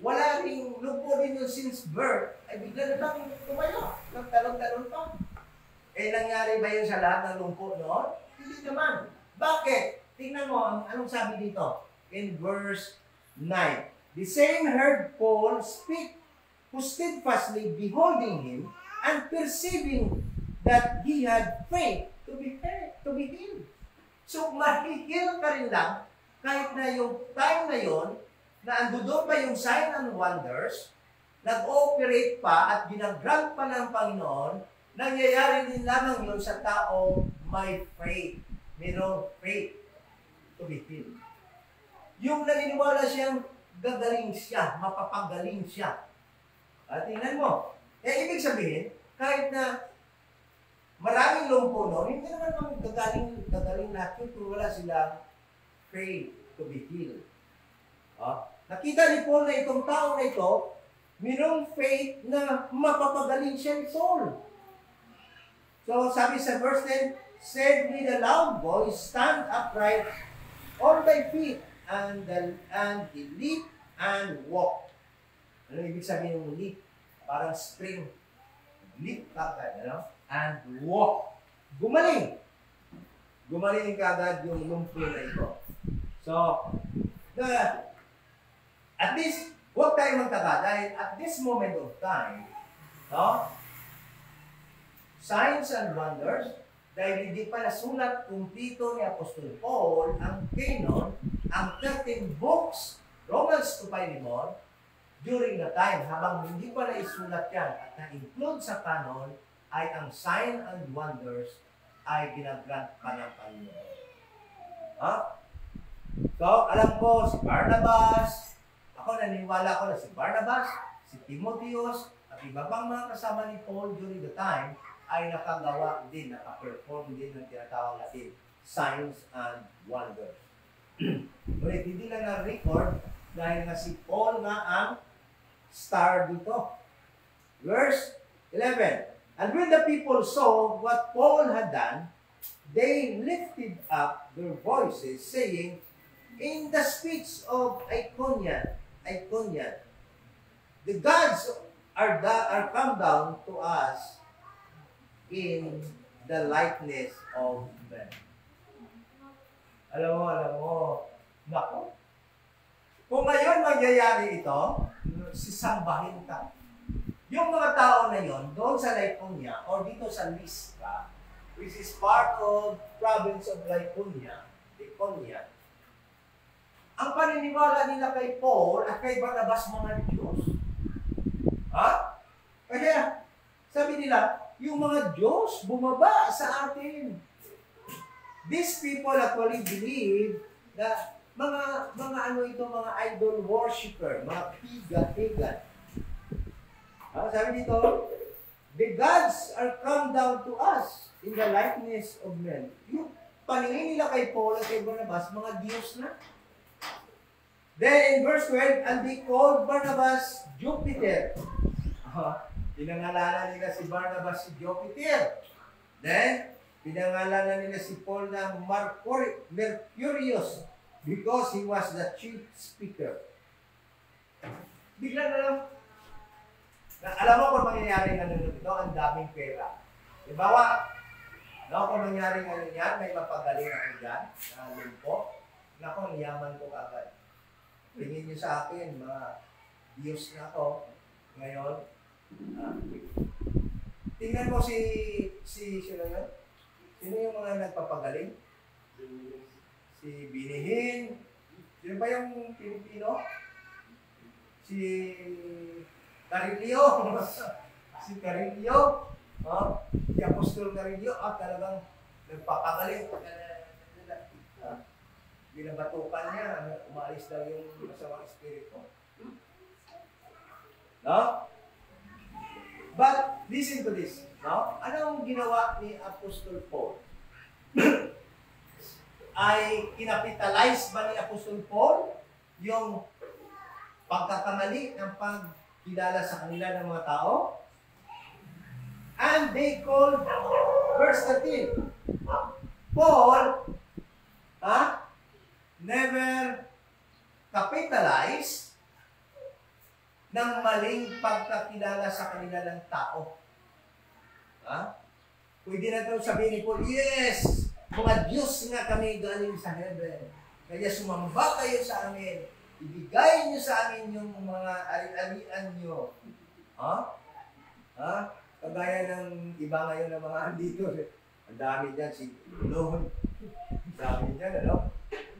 wala rin lumpo din yun since birth, ay bigla na lang tumayo. Nagtalong-talong pa. Nangyari ba yun sa lahat ng lumpo noon? Hindi naman. Bakit? Tingnan mo, anong sabi dito? In verse 9. The same heard Paul speak, who steadfastly beholding him, and perceiving that he had faith to be healed. So, mahihil ka rin lang kahit na yung time na yon na andoon pa yung sign and wonders, nag-ooperate pa at ginag-grant pa ng Panginoon, nangyayari din lamang yun sa tao may faith. Mayroong faith to be healed. Yung naniniwala siyang gagaling siya, mapapagaling siya. At tingnan mo, ibig sabihin, kahit na maraming lumpo noon, hindi naman gagaling lahat yun kung wala silang faith to be healed. Nakita ni Paul na itong tao na ito, mayroong faith na mapapagaling siya ni Saul. So, sabi sa verse 10, said with a loud voice, stand upright on thy feet, and he leaped and walked. Ano ibig sabihin ng leap? Parang spring. Leap kagad, and walk. Gumaling. Gumaling kagad yung lumpo na ito. So, at least, huwag tayong magtaka dahil at this moment of time, signs and wonders, dahil hindi pa nasulat kumpleto ni Apostol Paul ang canon, ang 13 books, Romans to Philemon, during the time, habang hindi pa naisulat yan at na-include sa canon, ay ang sign and wonders ay ginagrant pa ng Panginoon. So, alam ko, si Barnabas, ako naniniwala ko na si Barnabas, si Timotheus, at iba pang mga kasama ni Paul during the time, ay nakagawa din, nakaperform din ng tinatawag natin signs and wonders. Ngunit hindi lang na-record dahil nga si Paul nga ang star dito. Verse 11, and when the people saw what Paul had done, they lifted up their voices, saying, in the speech of Iconium, the gods are come down to us in the likeness of men. Alam mo, naku. Kung ngayon mangyayari ito, sisambahin ka. Yung mga tao na yon, doon sa Lycaonia, or dito sa Lystra, which is part of province of Lycaonia, ang paniniwala nila kay Paul at kay Barnabas mga Diyos. Kaya, sabi nila, yung mga Diyos bumaba sa atin. These people actually believe na mga idol worshiper, mga pagan. Sabi dito, the gods are come down to us in the likeness of men. Yung paningin nila kay Paul at kay Barnabas, mga Diyos na. Then in verse 12, and they called Barnabas Jupiter. Pinangalanan nila si Barnabas si Jupiter. Then, pinangalanan nila si Paul na Mercurius because he was the chief speaker. Bigla na lang. Alam mo kung mangyayari ng ito, ang daming pera. Dibawa, kung mangyayari ng yan, may mapagaling ako dyan, na lumpo. Naku, ang yaman ko agad. Tingin niyo sa akin, mga Diyos na ako. Ngayon, tingnan mo sino yun? Sino yung mga nagpapagaling? Si Binihin. Sino ba yung Pilipino? Si Carillo. Si Carillo. Si Apostol Carillo. Talagang nagpapagaling. Binabatukan niya, umalis daw yung masamang espiritu. No? But, listen to this. No? Anong ginawa ni Apostol Paul? Ay kinapitalize ba ni Apostol Paul yung pagkakamali ng pagkilala sa kanila ng mga tao? And they called, verse 13, Paul, never capitalize ng maling pagkakilala sa kanila ng tao. Pwede na ito sabihin ni Paul, yes, mga Diyos nga kami galing sa heaven. Kaya sumamba kayo sa amin. Ibigay niyo sa amin yung mga ari-arian niyo. Kagaya ng iba ngayon na mga andito. Ang dami dyan, si Lon. Ang dami dyan, ano?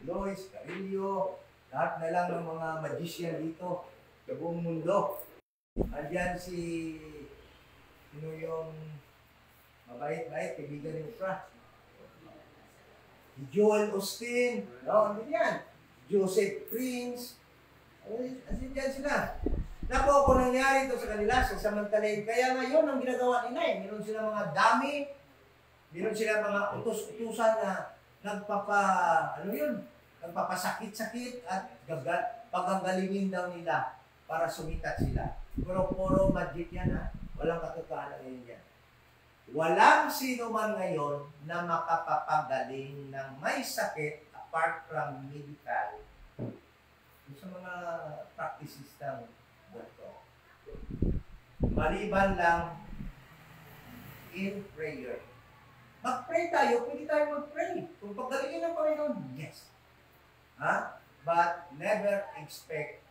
Lois, Carillo, lahat na lang ng mga magician dito sa buong mundo. Andyan si, sino yung mabait-bait, kaibigan ni Oprah. Si Joel Austin, no? Ano yan? Joseph Prince. Asin dyan sila. Naku, kung nangyari ito sa kanila, sasamantalayin. Kaya ngayon, ang ginagawa nila eh, meron sila mga dami, meron sila mga utos-utusan na nagpapasakit-sakit at pagagalingin daw nila para sumikat sila. Pero puro magic yan ha. Walang katotohanan ngayon yan. Walang sino man ngayon na makapapagaling ng may sakit apart from medical sa mga practices ng doktor. Maliban lang in prayer. Mag-pray tayo, pwede tayo mag-pray. Kung paggalingin ng Panginoon, yes. But never expect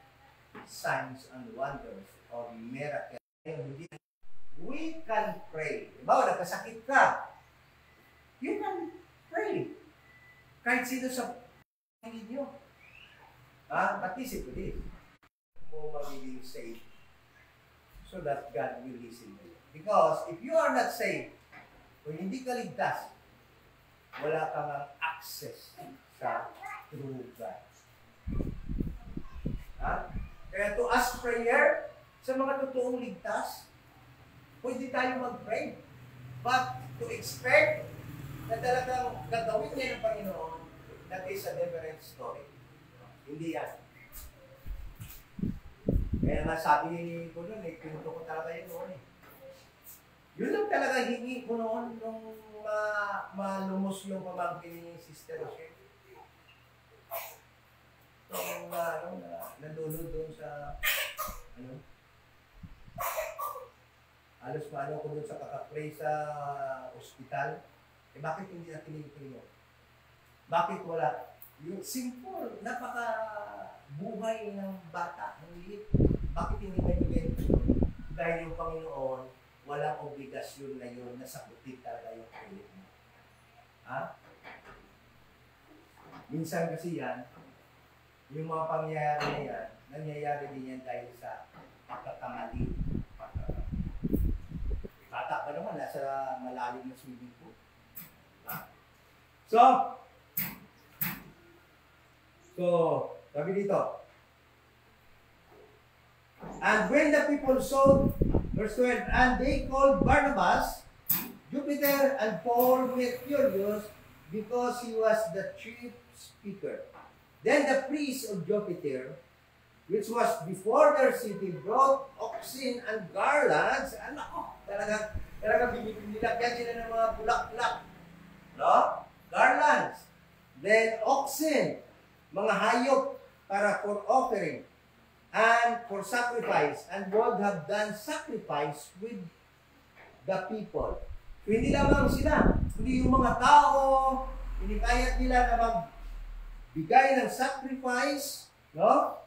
signs and wonders or miracles. We can pray. Diba, nagkasakit ka. You can pray. Kahit sino sa pangilid nyo. But isip ko this. Mo magiging saved so that God will listen to you. Because if you are not saved, kung hindi ka ligtas, wala kang access sa true God. Kaya to ask prayer, sa mga totoong ligtas, pwede tayo mag-pray. But to expect na talagang gagawin niya ng Panginoon, that is a different story. Hindi yan. Kaya nga sabi ko nun pinuto ko talaga yun noon Yun lang talaga hingi ko noon nung malumos yung pamangkin ni Sister Rochelle. Nung nandunod doon sa, halos ko doon sa kakapray sa ospital. Bakit hindi natin tinignan? Bakit wala? Yung simple, napaka-buhay ng bata, ng liit. Bakit hindi kayo ganito? Dahil yung Panginoon, walang obligasyon na yun na sagutin talaga yung prayer mo. Minsan kasi yan, yung mga pangyayari na yan, nangyayari din yan dahil sa pagkakamali. Bata pa naman, nasa malalim na swimming pool. So, sabi dito, and when the people saw, verse 12, and they called Barnabas, Jupiter, and Paul Mercurius, because he was the chief speaker. Then the priest of Jupiter, which was before their city, brought oxen and garlands. Talagang binilagyan sila ng mga bulak-bulak. No? Garlands. Then oxen, mga hayop para for offering and for sacrifice, and would have done sacrifice with the people. So, hindi lamang sila, kundi yung mga tao, inikayat nila na magbigay ng sacrifice, no?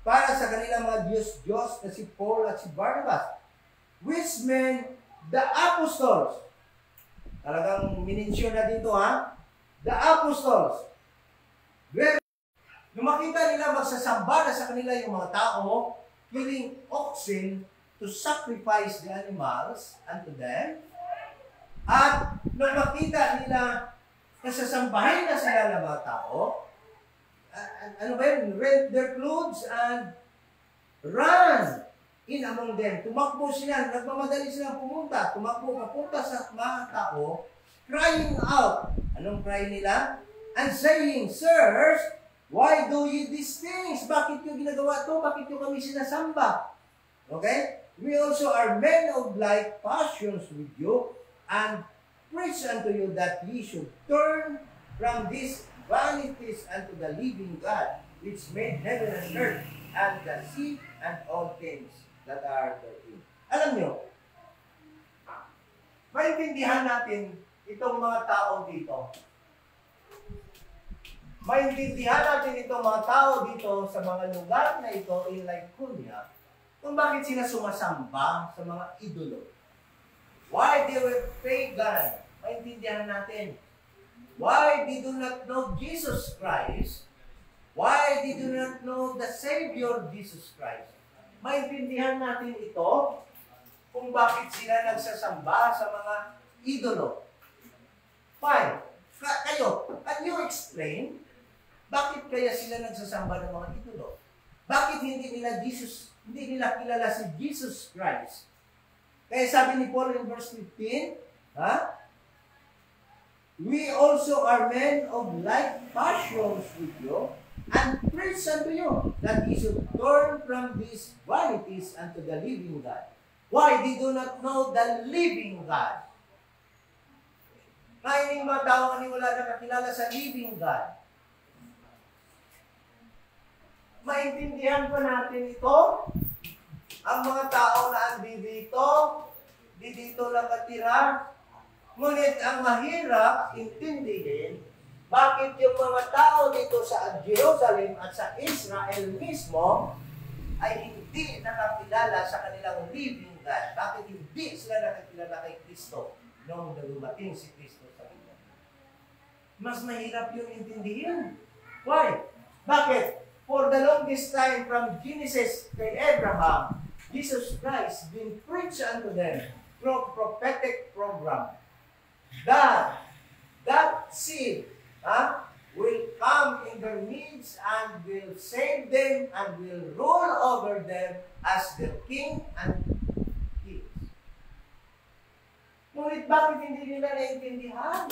Para sa kanilang mga Diyos na si Paul at si Barnabas, which meant the apostles. Talagang minensyon na dito, the apostles. Nung makita nila magsasamba na sa kanila yung mga tao, killing oxen to sacrifice the animals unto them, at nung makita nila nasasambahin na sila ng mga tao, rent their clothes and run in among them. Tumakbo sila, nagmamadali sila pumunta, papunta sa mga tao, crying out. Anong cry nila? And saying, sirs, why do you these things? Bakit nyo ginagawa to? Bakit nyo kami sinasamba? Okay? We also are men of like passions with you, and preach unto you that ye should turn from these vanities unto the living God, which made heaven and earth, and the sea, and all things that are therein. Alam nyo, maintindihan natin itong mga tao dito. Maintindihan natin itong mga tao dito sa mga lugar na ito in Lycaonia, kung bakit sila sumasamba sa mga idolo. Why they were pagan? Maintindihan natin. Why they do not know Jesus Christ? Why they do not know the Savior Jesus Christ? Maintindihan natin ito kung bakit sila nagsasamba sa mga idolo. Fine. Kayo, can you explain bakit kaya sila nagsasamba ng mga idolo? Bakit hindi nila kilala si Jesus Christ? Kaya sabi ni Paul in verse 15, we also are men of like passions with you, and preach unto you that ye should turn from these vanities unto the living God. Why? They do not know the living God. Ngayon yung mga tao ang wala na kakilala sa living God. Maintindihan pa natin ito? Ang mga tao na andi dito, di dito lang katira. Ngunit ang mahirap intindihin, bakit yung mga tao dito sa Jerusalem at sa Israel mismo ay hindi nakakilala sa kanilang living God? Bakit hindi sila nakakilala kay Kristo nung dumating si Kristo sa kanila? Mas mahirap yung intindihin. Why? Bakit? For the longest time from Genesis kay Abraham, Jesus Christ been preached unto them through prophetic program. That seed will come in their needs and will save them and will rule over them as their king and kings. Ngunit bakit hindi nila naintindihan?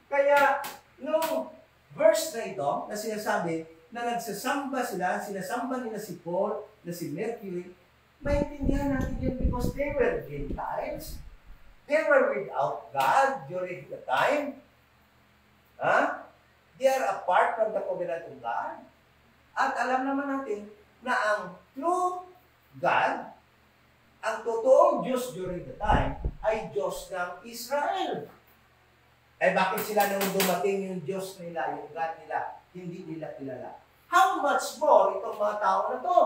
Kaya, nung verse na ito, na sinasabi, na nagsasamba sila, sinasamba nila si Paul, na si Mercury, maintindihan natin yun because they were Gentiles. They were without God during the time. They are apart from the covenant of God. At alam naman natin na ang true God, ang totoong Diyos during the time, ay Diyos ng Israel. Eh bakit sila nung dumating yung Diyos nila, yung God nila, hindi nila kilala? How much more itong mga tao na to?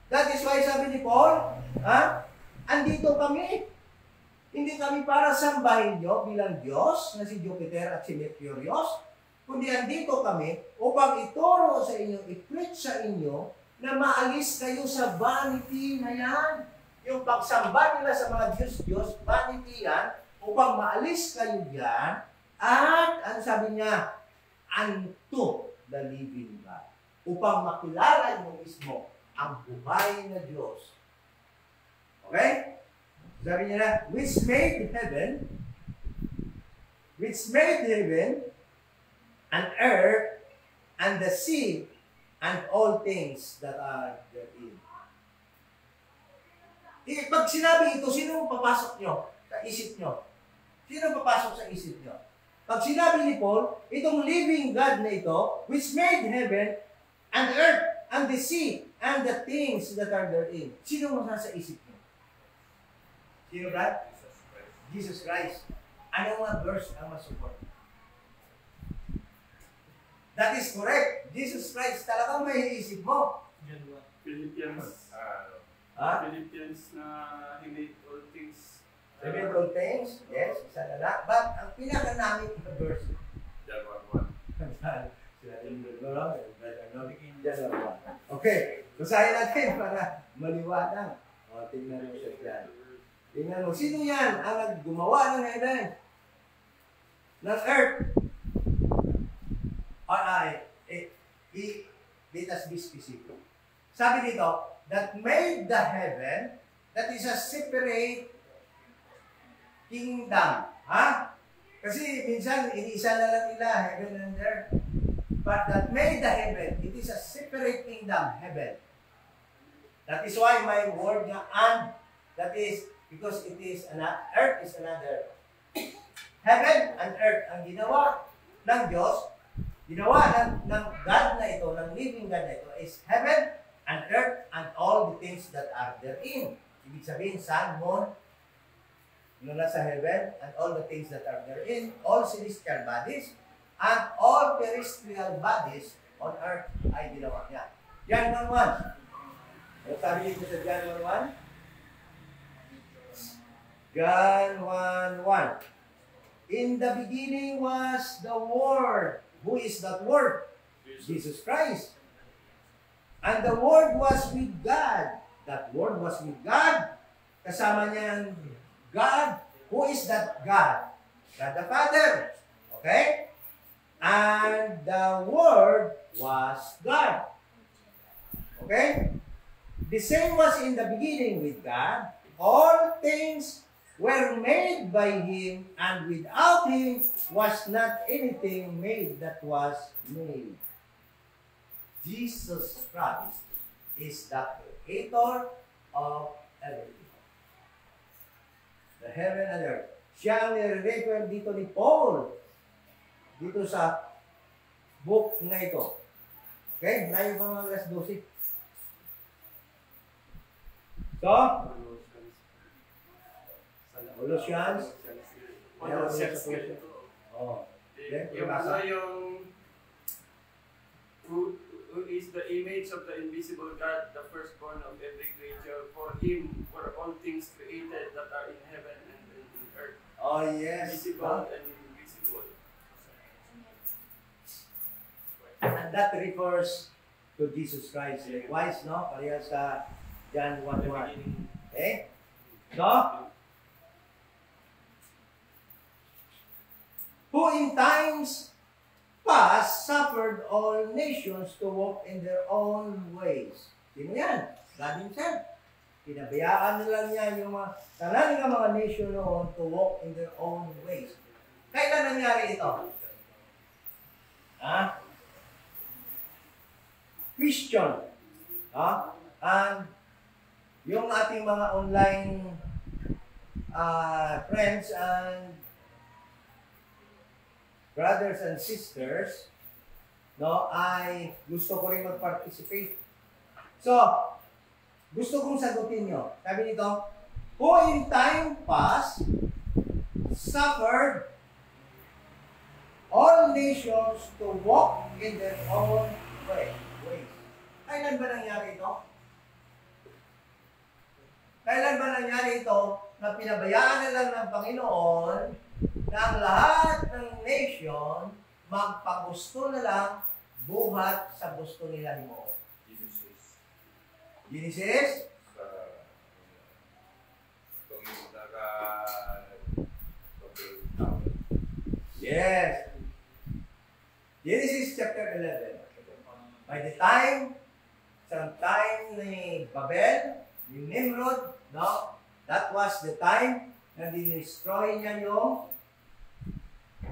That is why sabi ni Paul, andito kami. Hindi kami para sambahin nyo bilang Diyos na si Jupiter at si Mercurius, kundi andito kami upang ituro sa inyo, i-preach sa inyo na maalis kayo sa vanity na yan. Yung pagsamba nila sa mga Diyos-Diyos, vanity yan, upang maalis kayo diyan at, ano sabi niya, unto the living God. Upang makilala mo mismo ang buhay na Diyos. Okay? Sabi niya na, which made heaven and earth and the sea and all things that are therein. Pag sinabi ito, sino papasok nyo sa isip nyo? Sino papasok sa isip nyo? Pag sinabi ni Paul, itong living God na ito, which made heaven and earth and the sea and the things that are therein. Sino mo nasa isip nyo? Sino, Brad? Jesus Christ. Anong mga verse ang masupport? That is correct. Jesus Christ. Talagang may isip mo. Philippians. Philippians na hindi all things. Revealed all things. Yes, isa na lang. But ang pinaka-namin na verse. John 1:1. Okay. Basahin natin para maliwanag. O, tingnan mo siya dyan. Tingnan mo. Sino yan ang gumawa ng heaven? Ng earth? Let us be specific. Sabi dito, that made the heaven, that is a separate kingdom. Kasi minsan, iniisa na lang nila, heaven and earth. But that made the heaven, it is a separate kingdom, heaven. That is why my word nga, and, that is, because it is, earth is another. Heaven and earth, ang ginawa ng Diyos, ginawa ng God na ito, ng living God na ito, is heaven and earth and all the things that are therein. Ibig sabihin, sun, moon, yung nasa heaven, and all the things that are therein, all celestial bodies, and all terrestrial bodies on earth ay ginawa niya. John 1:1. Ano sabi dito sa John 1:1? John 1:1. In the beginning was the Word. Who is that Word? Jesus Christ. And the Word was with God. That Word was with God. Kasama niyan God. Who is that God? God the Father. Okay? And the Word was God. Okay? The same was in the beginning with God. All things were made by Him, and without Him was not anything made that was made. Jesus Christ is the creator of everything. The heaven and earth. Siya ang nire-refer dito ni Paul dito sa book na ito. Okay? Layo pa mga alas 12. So, Colossians. Oh. Yung who is the image of the invisible God, the firstborn of every creature. For Him were all things created that are in heaven and in earth. Oh, yes. Visible and invisible. And that refers to Jesus Christ. Likewise, no? Kaya sa John 1:1. Okay? So, who in times past suffered all nations to walk in their own ways. Sino yan? God Himself. Pinabayaan nila niya yung mga tanan ng mga nation noon to walk in their own ways. Kailan nangyari ito? Christian. And yung ating mga online friends and brothers and sisters, no, ay gusto ko rin mag-participate. So, gusto kong sagutin nyo. Sabi nito, who in time past suffered all nations to walk in their own ways. Kailan ba nangyari ito? Kailan ba nangyari ito na pinabayaan na lang ng Panginoon na ang lahat ng nation magpagusto na lang buhat sa gusto nila ni Mo? Genesis? Yes. Genesis chapter 11. By the time, sa time ni Babel, ni Nimrod, no? That was the time na dinestroy niya yung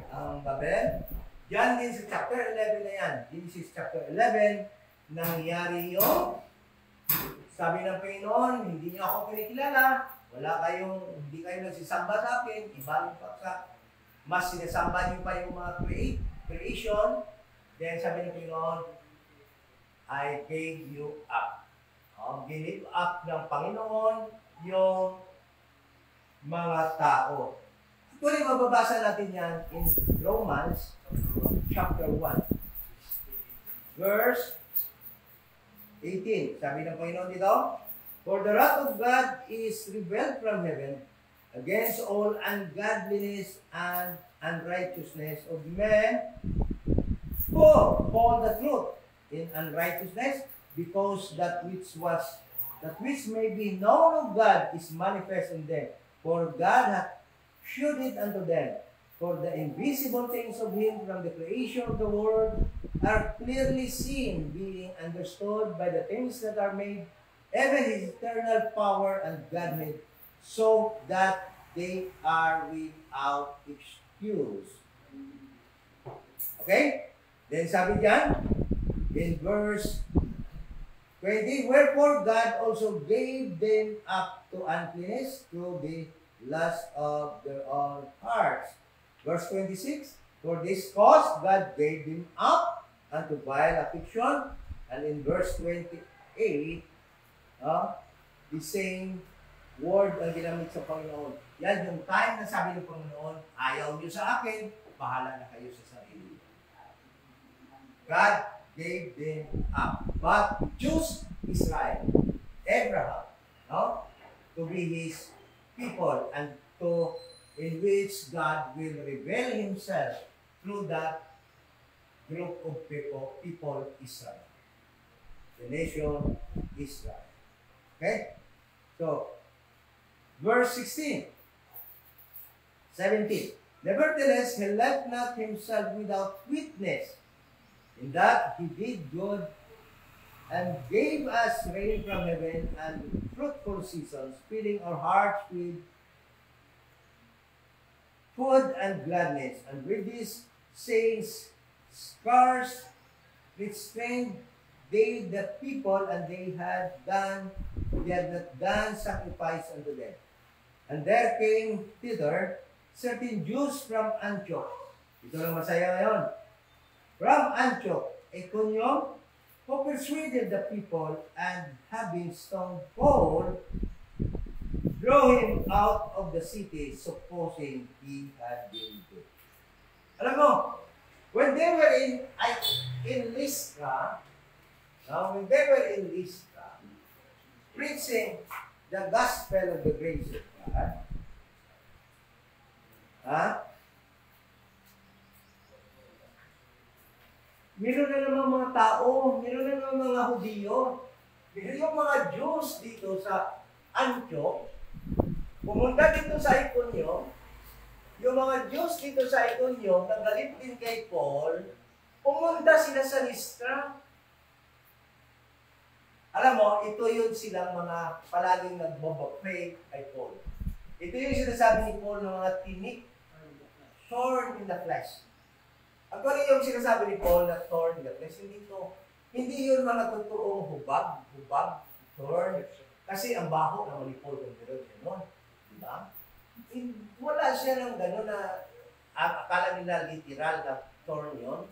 ang Babel. Yan din sa chapter 11 na yan. Genesis chapter 11, nangyari yung sabi ng Panginoon, hindi niyo ako kinikilala, hindi kayo nagsisamba sa akin, iba yung paksa. Mas sinasamba niyo pa yung mga creation. Then sabi ng Panginoon, I gave you up. Give up ng Panginoon yung mga tao. Actually, mababasa natin yan in Romans chapter 1. Verse 18. Sabi ng Panginoon dito, for the wrath of God is revealed from heaven against all ungodliness and unrighteousness of men who hold the truth in unrighteousness, because that which may be known of God is manifest in them. For God hath shewed it unto them. For the invisible things of Him from the creation of the world are clearly seen, being understood by the things that are made, even His eternal power and Godhead, so that they are without excuse. Okay? Then sabi diyan, in verse 20, wherefore God also gave them up to uncleanness through the lust of their own hearts. Verse 26, for this cause God gave them up unto vile affection. And in verse 28, the same word ang ginamit sa Panginoon. Yan yung time na sabi ng Panginoon, ayaw niyo sa akin, bahala na kayo sa sarili. God gave them up. But chose Israel, Abraham, to be His people. And to in which God will reveal Himself through that group of people Israel. The nation Israel. Okay? So, verse 16, 17. Nevertheless, He left not Himself without witness, in that He did good and gave us rain from heaven and fruitful seasons, filling our hearts with food and gladness. And with these sayings, scarce restrained they the people, and they had not done sacrifice unto them. And there came thither certain Jews from Antioch. Ito lang masaya ngayon. From Antioch, Iconium, who persuaded the people, and having stoned Paul, drove him out of the city, supposing he had been good. Alam mo, when they were in Lystra, preaching the gospel of the grace of God, meron na naman mga tao, meron na naman mga Hudiyo, meron yung mga Jews dito sa Antioch, pumunta dito sa Iconium, yung mga Jews dito sa Iconium, nagalit din kay Paul, pumunta sila sa Lystra. Alam mo, ito yun silang mga palaging nagbabapray kay Paul. Ito yung sinasabi ni Paul ng mga tinik, thorn in the flesh. Actually, yung sinasabi ni Paul na thorn in the flesh, hindi yun mga totoong hubag, thorn. Kasi ang baho naman ni Paul kung gano'n. Diba? Wala siya ng gano'n na akala nila literal na thorn yun.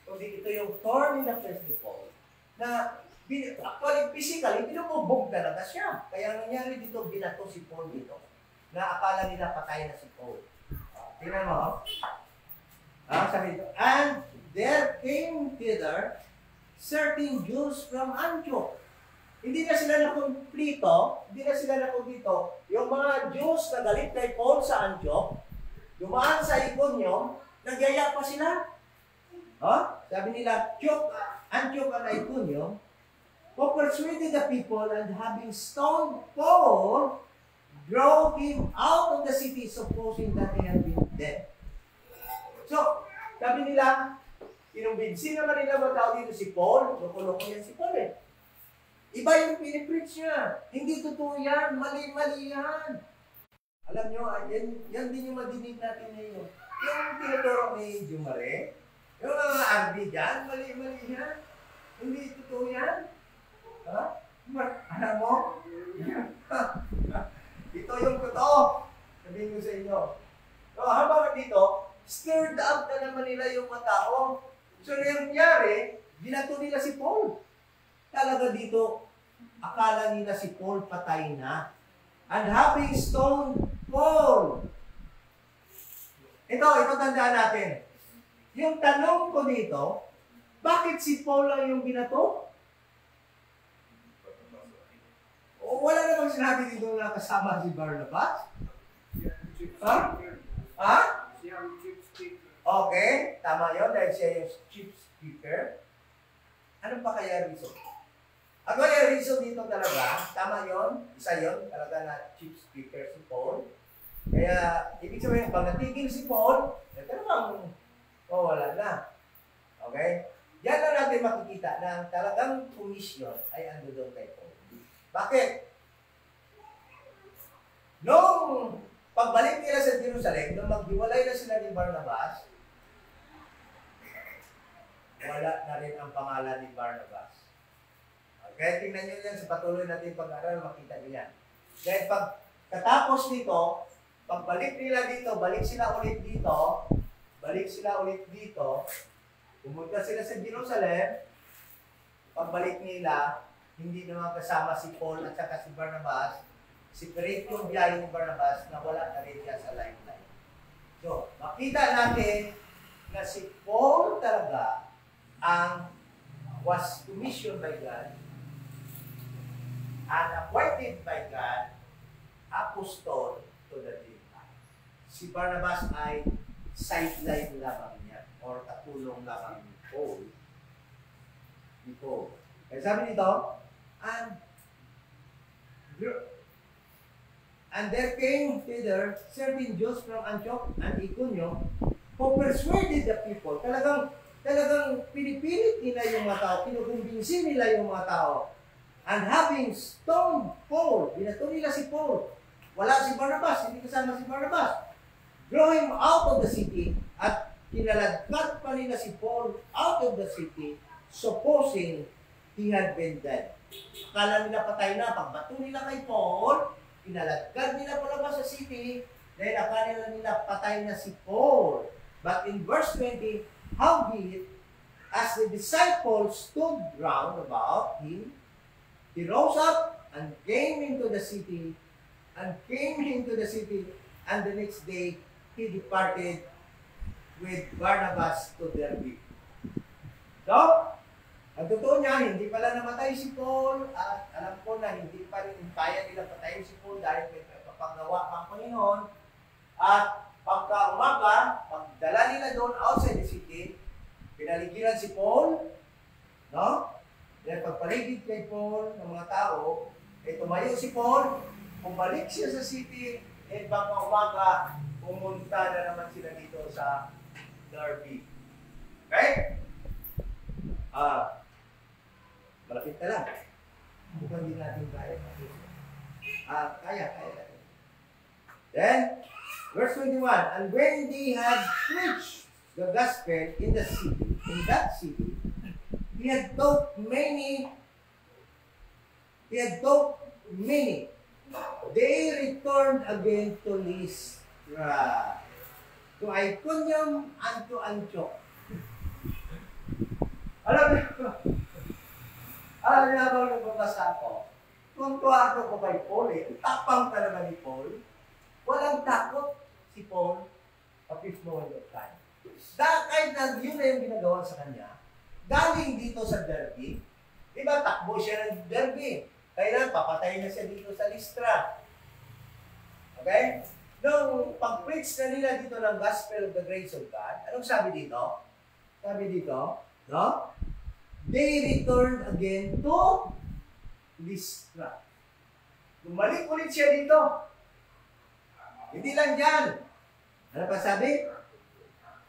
Kundi ito yung thorn in the flesh ni Paul na actually, physically, binubog talaga siya. Kaya nangyari dito, binato si Paul dito. Na akala nila patay na si Paul. Tingnan mo. Sabi dito, and there came thither certain Jews from Antioch. Hindi na sila nakumplito, yung mga Jews na galit kay Paul sa Antioch, dumaan sa Iconium, nagyaya pa sila. Sabi nila, Antioch and Iconium, who persuaded the people, and having stoned Paul, drove him out of the city, supposing that he had been dead. So, sabi nila, inumbinsin naman nila mga tao dito si Paul, loko-loko yan si Paul eh. Iba yung pinipreach niya. Hindi totoo yan, mali-mali yan. Alam nyo, yan din yung madinig natin ngayon. Yung tinuturo ni Jumare, yung mga RB dyan, mali-mali yan. Hindi totoo yan. Alam mo? Ito yung totoo. Sabihin ko sa inyo. So, habang dito, stirred up na naman nila yung mga tao. So, nangyari, binato nila si Paul. Talaga dito, akala nila si Paul patay na. And having stoned Paul. Ito tandaan natin. Yung tanong ko dito, bakit si Paul lang yung binato? Wala namang sinabi dito na kasama si Barnabas? Okay, tama yun dahil siya yung chief speaker. Ano pa kaya reason? Actually, yung reason dito talaga, tama yun, isa yun, talaga na chief speaker si Paul. Kaya, ibig sabihin, pag natigil si Paul, talagang wala na. Okay? Yan na natin makikita na talagang komisyon ay ando doon kay Paul. Bakit? Noong pagbalik nila sa Jerusalem, nung maghiwalay na sila ni Barnabas, wala na rin ang pangalan ni Barnabas. Okay, tingnan nyo yan sa patuloy natin pag-aaral, makita nyo yan. Dahil pagkatapos nito, pagbalik nila dito, balik sila ulit dito, pumunta sila sa Jerusalem, pagbalik nila, hindi naman kasama si Paul at saka si Barnabas, separate yung biyahe ni Barnabas na wala na rin siya sa lifeline. So, makita natin na si Paul talaga was commissioned by God and appointed by God, apostle to the Gentiles. si Barnabas ay sideline lamang niya or katulong lamang ni Paul. Kaya sabi nito, and there came thither certain Jews from Antioch and Iconium who persuaded the people. Talagang pinipilit nila yung mga tao, kinukumbinsi nila yung mga tao. And having stoned Paul, binato nila si Paul. Wala si Barnabas, hindi kasama si Barnabas. Draw him out of the city at kinaladkad pa nila si Paul out of the city, supposing he had been dead. Akala nila patay na, pagbato nila kay Paul, kinaladkad nila palabas sa city, dahil akala nila patay na si Paul. But in verse 20, howbeit, as the disciples stood round about him, he rose up and came into the city, and the next day he departed with Barnabas to Derbe. So, ang totoo niya, hindi pala namatay si Paul, at alam ko na hindi pa rin kaya nila patayin si Paul dahil may papagawa pang Panginoon. At pagka-umaga, pagdala nila doon outside the city, pinaligiran si Paul, no? Dahil pagpaligid kay Paul ng mga tao, tumayo si Paul, bumalik siya sa city, at pagka-umaga, pumunta na naman sila dito sa Derbe. Okay? Malapit na lang. Mukhang hindi natin kaya. Kaya natin. Then, verse 21, and when they had preached the gospel in that city, he had taught many. They returned again to Lystra, to Iconium, and to Antioch. Alam niyo habang nagbabasa ako, tuntua ako kay Paul tapang talaga ni Paul. Walang takot si Paul at this moment of time. Kahit na yun na yung ginagawa sa kanya, galing dito sa Derbe, diba, takbo siya ng Derbe. Kailan, papatay na siya dito sa Lystra. Okay? Nung pag-preach na nila dito ng Gospel of the Grace of God, anong sabi dito? No? They returned again to Lystra. Bumalik ulit siya dito. Hindi lang dyan. Ano pa sabi?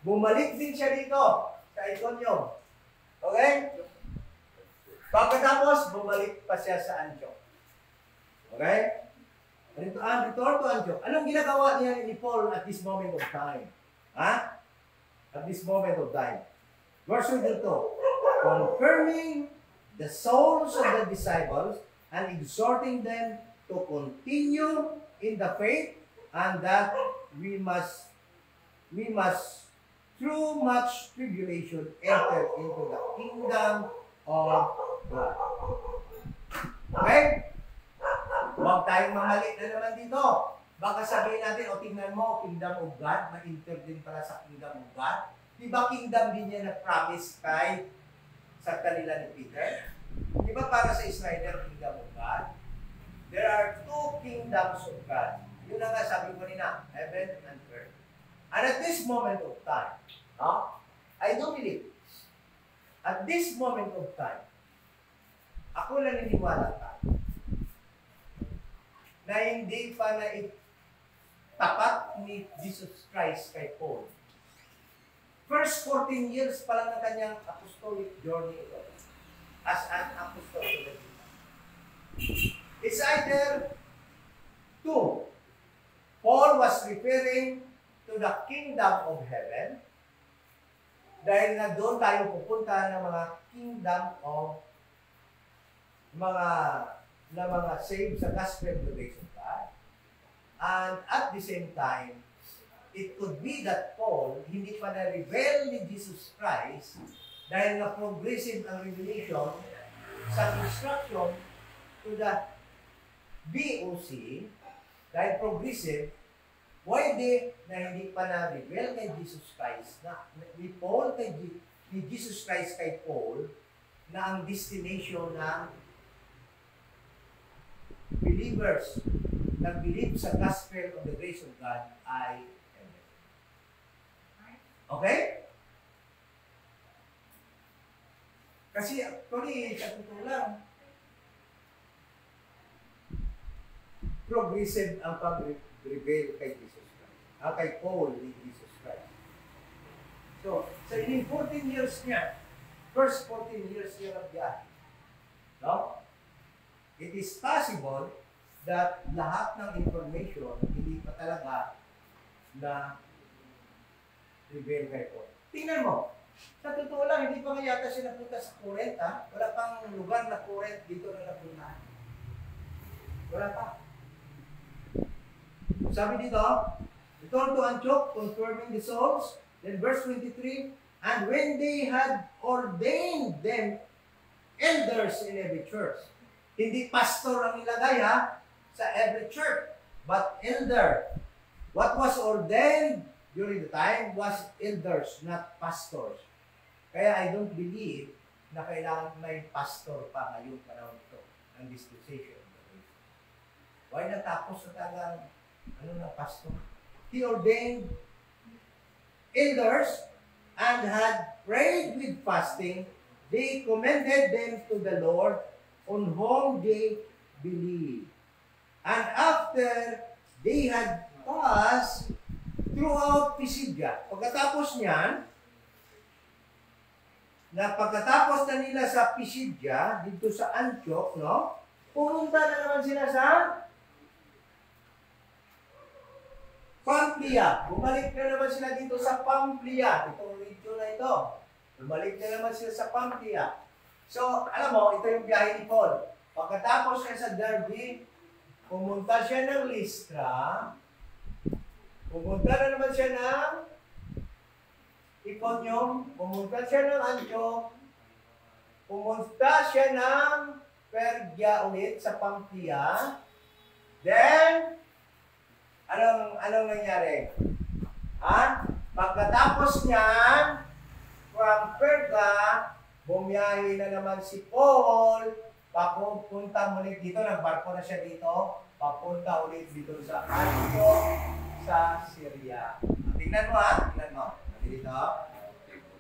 Bumalik din siya dito sa Iconium. Okay? Pagkatapos, bumalik pa siya sa Antioch. Okay? Return to Antioch. Anong ginagawa niya ni Paul at this moment of time? At this moment of time. Verse 22, confirming the souls of the disciples and exhorting them to continue in the faith, and that we must through much tribulation enter into the kingdom of God. Okay? Huwag tayong mamali na naman dito. Baka sabihin natin, tingnan mo, kingdom of God, ma-enter din pala sa kingdom of God. Di ba kingdom din niya na-promise sa kanila ni Peter? Di ba para sa Israel, kingdom of God? There are two kingdoms of God. Yun na nga sabi ko nila, heaven and earth. And at this moment of time, I do believe, at this moment of time, ako naniniwala tayo na hindi pa na tapat ni Jesus Christ kay Paul. First 14 years pa lang ng kanyang apostolic journey ito as an apostle to the Gentiles. It's either two. Paul was referring to the kingdom of heaven dahil na doon tayo pupunta ng mga kingdom of mga saved sa gospel of the grace of God. And at the same time, it could be that Paul, hindi pa na-reveal ni Jesus Christ dahil na progressive ang revelation sa instruction to the BOC, dahil progressive, pwede na hindi pa na-reveal kay Jesus Christ, na ni Jesus Christ kay Paul, na ang destination ng believers na believe sa gospel of the grace of God ay Okay? Kasi actually, sa totoo lang, progressive ang pag-reveal kay Jesus Christ. Kay Paul ni Jesus Christ. So, sa ining 14 years niya, first 14 years niya ng biyahe, no? It is possible that lahat ng information hindi pa talaga na reveal kay Paul. Tingnan mo, sa totoo lang, hindi pa nga yata siya napunta sa current, ha? Wala pang lugar na current dito na napunta. Wala pa. Sabi dito, return to Antioch, confirming the souls. Then verse 23, and when they had ordained them elders in every church. Hindi pastor ang nilagay, ha? Sa every church, but elder. What was ordained during the time was elders, not pastors. Kaya I don't believe na kailangan may pastor pa ngayong panahon ito ng dispensation. Why natapos sa talagang ng pastor? He ordained elders and had prayed with fasting. They commended them to the Lord on whom they believed. And after they had passed throughout Pisidia, pagkatapos niyan, pagkatapos na nila sa Pisidia, dito sa Antioch, no? Pumunta na naman sila sa Pamplia. Bumalik na naman sila dito sa Pamplia. Itong region na ito. Bumalik na naman sila sa Pamplia. So, alam mo, ito yung biyahe ni Paul. Pagkatapos niya sa Derbe, pumunta siya ng Lystra. Pumunta na naman siya ng Iconium. Pumunta siya ng Antioch. Pumunta siya ng Pergia ulit sa Pamplia. Then, anong nangyari? Pagkatapos niyan, from Perga, bumiyahe na naman si Paul, papunta ulit dito, nagbarko na siya dito, papunta ulit dito sa Antioch, sa Syria. Tingnan mo, tingnan mo. Dito.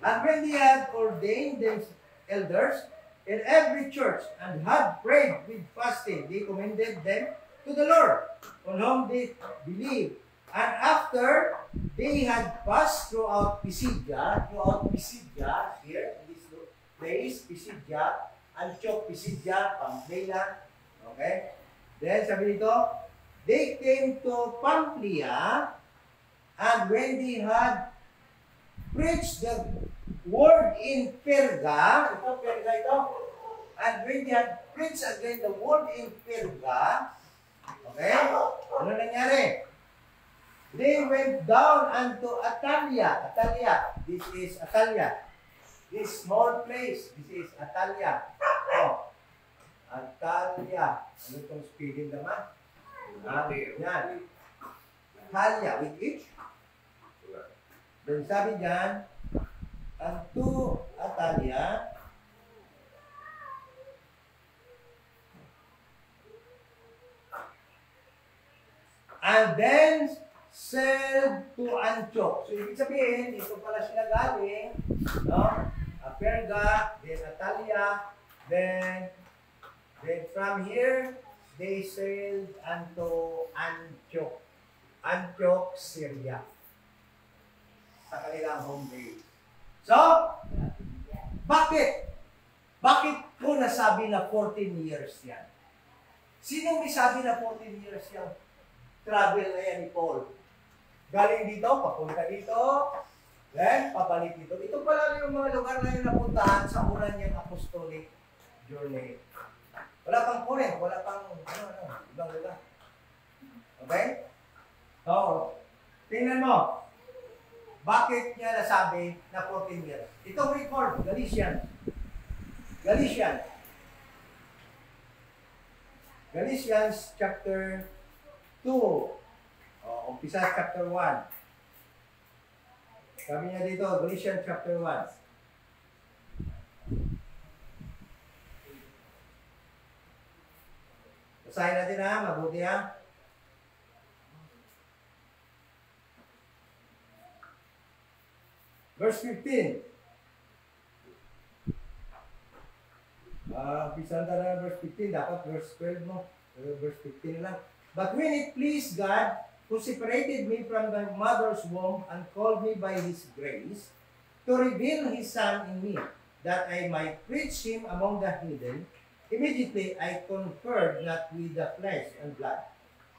And when they had ordained them elders in every church and had prayed with fasting, they commended them to the Lord, on whom they believed. And after they had passed throughout Pisidia, here in this place, Pisidia, Antioch, Pisidia, Pamphylia, okay? Then sabi dito, they came to Pamphylia, and when they had preached the word in Perga, and when they had preached again the word in Perga, okay? Ano nangyari? They went down unto Atalia. This is Atalia. This small place. This is Atalia. Oh. Atalia. Ano itong spelling naman? Yan. Atalia with H. Then sabi dyan, unto Atalia, and then sailed to Antioch. So, ibig sabihin, ito pala sila galing, no? Perga, then Atalia, then from here, they sailed unto Antioch, Syria. Sa kanilang home base. So, bakit? Bakit ko nasabi na 14 years yan? Sinong may sabi na 14 years yan? Travel na yan ni Paul. Galing dito, papunta dito, then pabalik dito. Ito pala yung mga lugar na yung napuntahan sa una niyang apostolic journey. Wala pang current, wala pang ibang lugar. Okay? So, tingnan mo. Bakit niya nasabi na 14 years? Itong record, Galatians chapter 2. Umpisa chapter 1. Sabi niya dito, Galatians chapter 1. Basahin natin mabuti Verse 15. Pisanta na verse 15. Dapat verse 12 mo. Verse 15 lang. But when it pleased God, who separated me from the mother's womb and called me by His grace, to reveal His Son in me, that I might preach Him among the heathen, immediately I conferred not with the flesh and blood.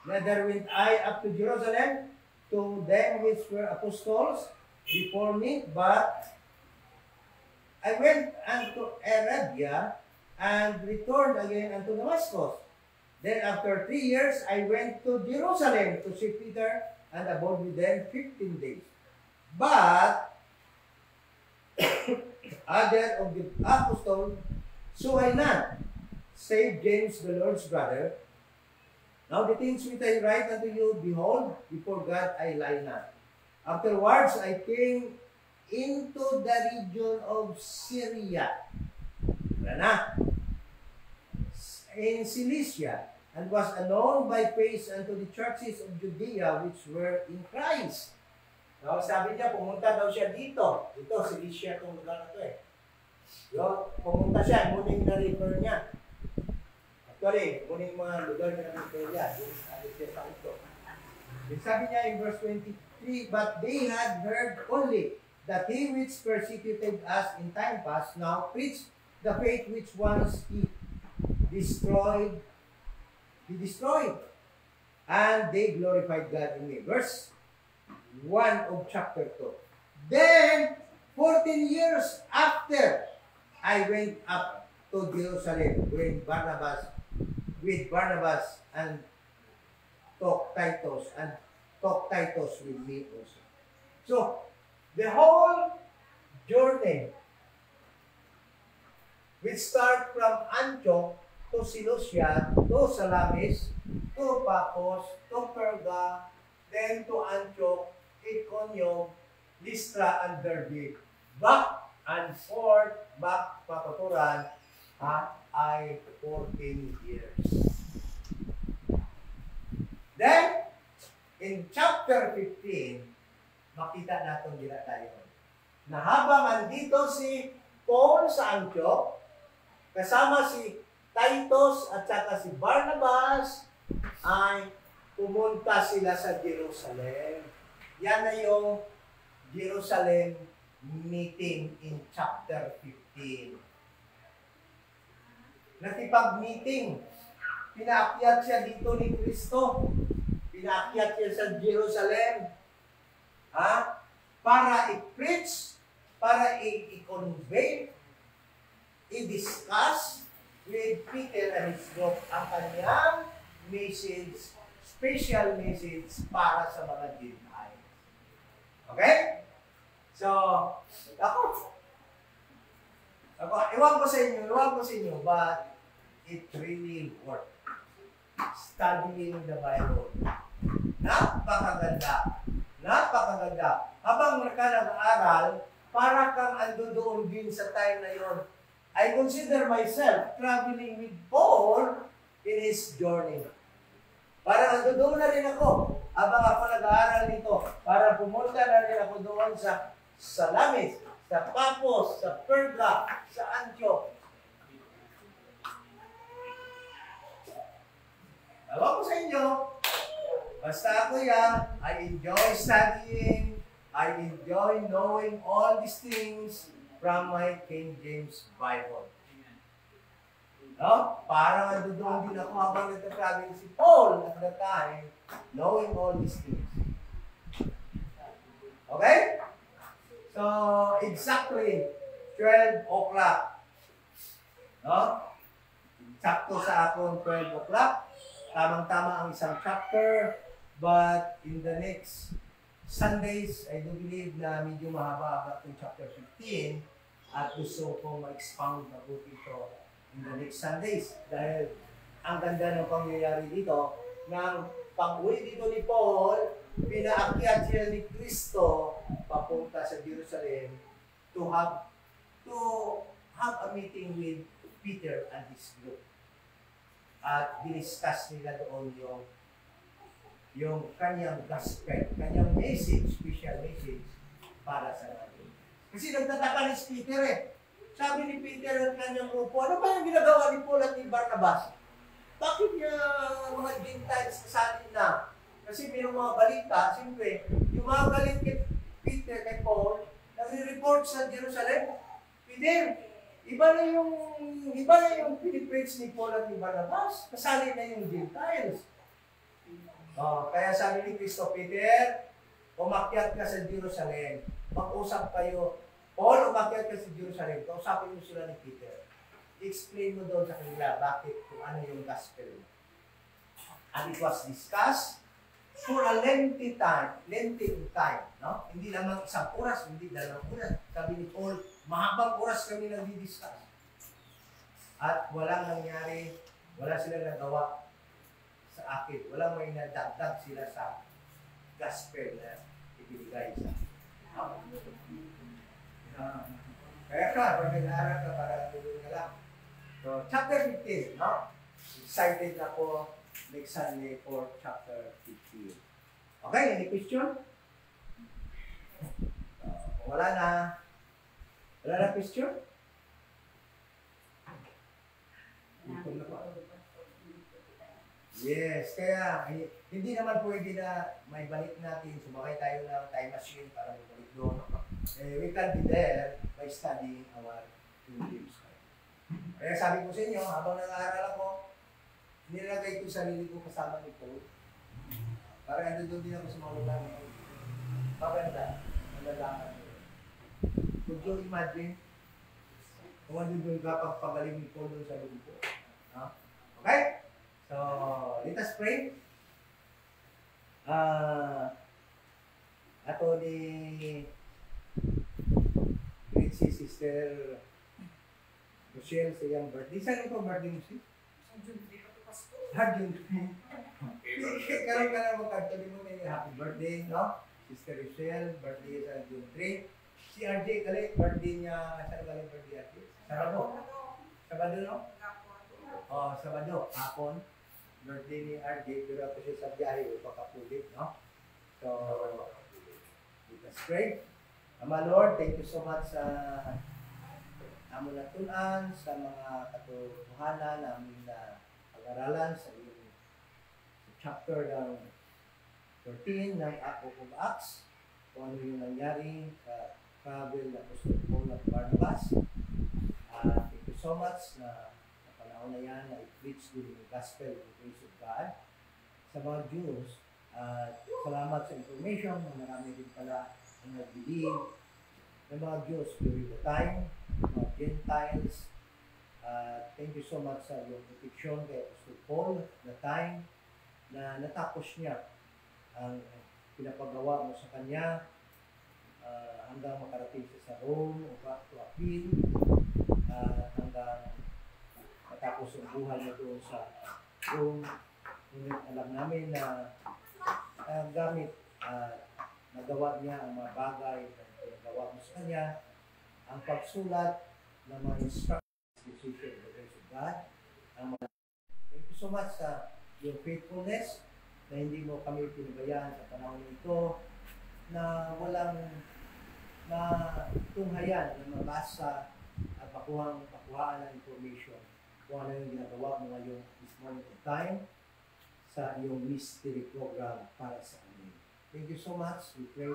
Neither went I up to Jerusalem to them which were apostles before me, but I went unto Arabia and returned again unto Damascus. Then after 3 years, I went to Jerusalem to see Peter and abode with them 15 days. But other of the apostles saw I none, save James the Lord's brother. Now the things which I write unto you, behold, before God I lie not. Afterwards I came into the region of Syria, in Cilicia, and was known by face unto the churches of Judea which were in Christ. No, sabi niya, pumunta daw siya dito. Ito, Cilicia itong lugar na ito eh. Yo, pumunta siya, muling na-refer niya. Actually, muling mga lugar na na-refer niya. Sabi niya in verse 23, but they had heard only that He which persecuted us in time past now preached the faith which once He destroyed. And they glorified God in me. Verse 1 of chapter 2. Then, 14 years after, I went up to Jerusalem with Barnabas and took Titus with me also. So, the whole journey which start from Antioch to Seleucia, to Salamis, to Paphos, to Perga, then to Antioch, Iconium, Lystra, and Derbe. Back and forth, back papaturan, ay 14 years. Then, in chapter 15, makita natin nila tayo na habang andito si Paul sa Antioch, kasama si Titus at saka si Barnabas, ay pumunta sila sa Jerusalem. Yan na yung Jerusalem meeting in chapter 15. Nakipag-meeting. Pinaakyat siya dito ni Kristo. Pinaakyat siya sa Jerusalem. Para i-preach, para i-convey, i-discuss with Peter and his group ang kanyang message, special message para sa mga Gentiles. Okay? So, ewan ko sa inyo, but it really worked. Studying the Bible. Napakaganda. Habang ka nag-aaral, para kang ando doon din sa time na yon. I consider myself traveling with Paul in his journey. Parang ando doon na rin ako. Habang ako nag-aaral nito, para pumunta na rin ako doon sa Salamis, sa Paphos, sa Perga, sa Antioch. Ewan ko sa inyo, basta ako I enjoy studying, I enjoy knowing all these things from my King James Bible. No? Parang nandoon din ako habang nagtatravel si Paul at that time, knowing all these things. Okay? So, exactly 12 o'clock. No? Sakto sa akong 12 o'clock. Tamang-tama ang isang chapter. But in the next Sundays, I do believe na medyo mahaba itong chapter 15 at gusto ko ma-expound na po ito in the next Sundays. Dahil ang ganda ng pangyayari dito, nang pag-uwi dito ni Paul, pinaakyat siya ni Kristo papunta sa Jerusalem to have a meeting with Peter and his group. At diniscuss nila doon yung kanyang gospel, kanyang message, special message para sa natin. Kasi nagtataka ni Peter eh. Sabi ni Peter at kanyang grupo, ano ba yung ginagawa ni Paul at ni Barnabas? Bakit niya mga Gentiles kasali na? Kasi mayroong mga balita, siyempre, yung mga galit kay Peter, kay Paul, nagre-report sa Jerusalem. Peter, iba na yung Philippines ni Paul at ni Barnabas. Kasali na yung Gentiles. Oh, kaya sabi ni Kristo, Peter, umakyat ka sa Jerusalem. Mag-usap kayo. Paul, umakyat ka sa Jerusalem. Kausapin mo sila ni Peter. Explain mo doon sa kanila bakit kung ano yung gospel. And it was discussed for a lengthy time, no? Hindi lamang isang oras, hindi dalawang oras. Sabi ni Paul, mahabang oras kami nagdi-discuss. At walang nangyari, wala silang nagawa sa akin. Walang may nadagdag sila sa gospel na ibinigay sa kaya ka, pag nag-aaral ka, para tuloy ka lang. So, chapter 15, no? Excited na ako next Sunday for chapter 15. Okay, any question? Kung wala na question? Yes, kaya hindi naman pwede na may balik natin. Sumakay tayo ng time machine para bumalik doon. We can be there by studying our Pilgrim's Guide. Kaya sabi ko sa inyo, habang nag-aaral ako, nilagay ko sarili ko kasama ni Paul. Para doon din ako sa mga lugar na maganda, malalaman nyo. Could you imagine? Kung ano doon ka pagpagaling ni Paul doon sa lugar ko. Okay? So, let us pray. Ato ni great si Sister Rochelle sa iyang birthday. Saan ito birthday mo si? June 3. Karoon ka na magkagtali mo may happy birthday, no? Sister Rochelle, birthday sa June 3. Si RJ, birthday niya, saan galing birthday RJ? Sabado, no? Sabado, hapon. Birthday ni RJ, pero ako siya sa biyahe, pagkapulit, no? So, let us pray. Ama Lord, thank you so much sa among natunan, sa mga katotohanan namin na pag-aralan sa iyong chapter ng 13 ng Book of Acts, kung ano yung nangyari sa travel na Apostol Paul at Barnabas. Thank you so much na panahon na yan na i-preach din yung gospel of the grace of God sa mga Jews. Salamat sa information na marami din pala ang nag-believe ng mga Jews during the time, mga Gentiles. Thank you so much sa iyong protection kay Apostol Paul the time na natapos niya ang pinapagawa mo sa kanya hanggang makarating siya sa Rome o back to appeal hanggang matapos ang buhay niya doon sa Rome. Ngunit alam namin na gamit nagawa niya ang mga bagay na pinagawa mo sa kanya, ang pagsulat ng mga instructions, decision of the grace of God. Thank you so much sa your faithfulness na hindi mo kami pinabayaan sa panahon ito na walang tunghayan na mabasa at pakuhaan ng information kung ano yung ginagawa mo ngayon this moment of time sa iyong mystery program para sa amin. Thank you so much. We pray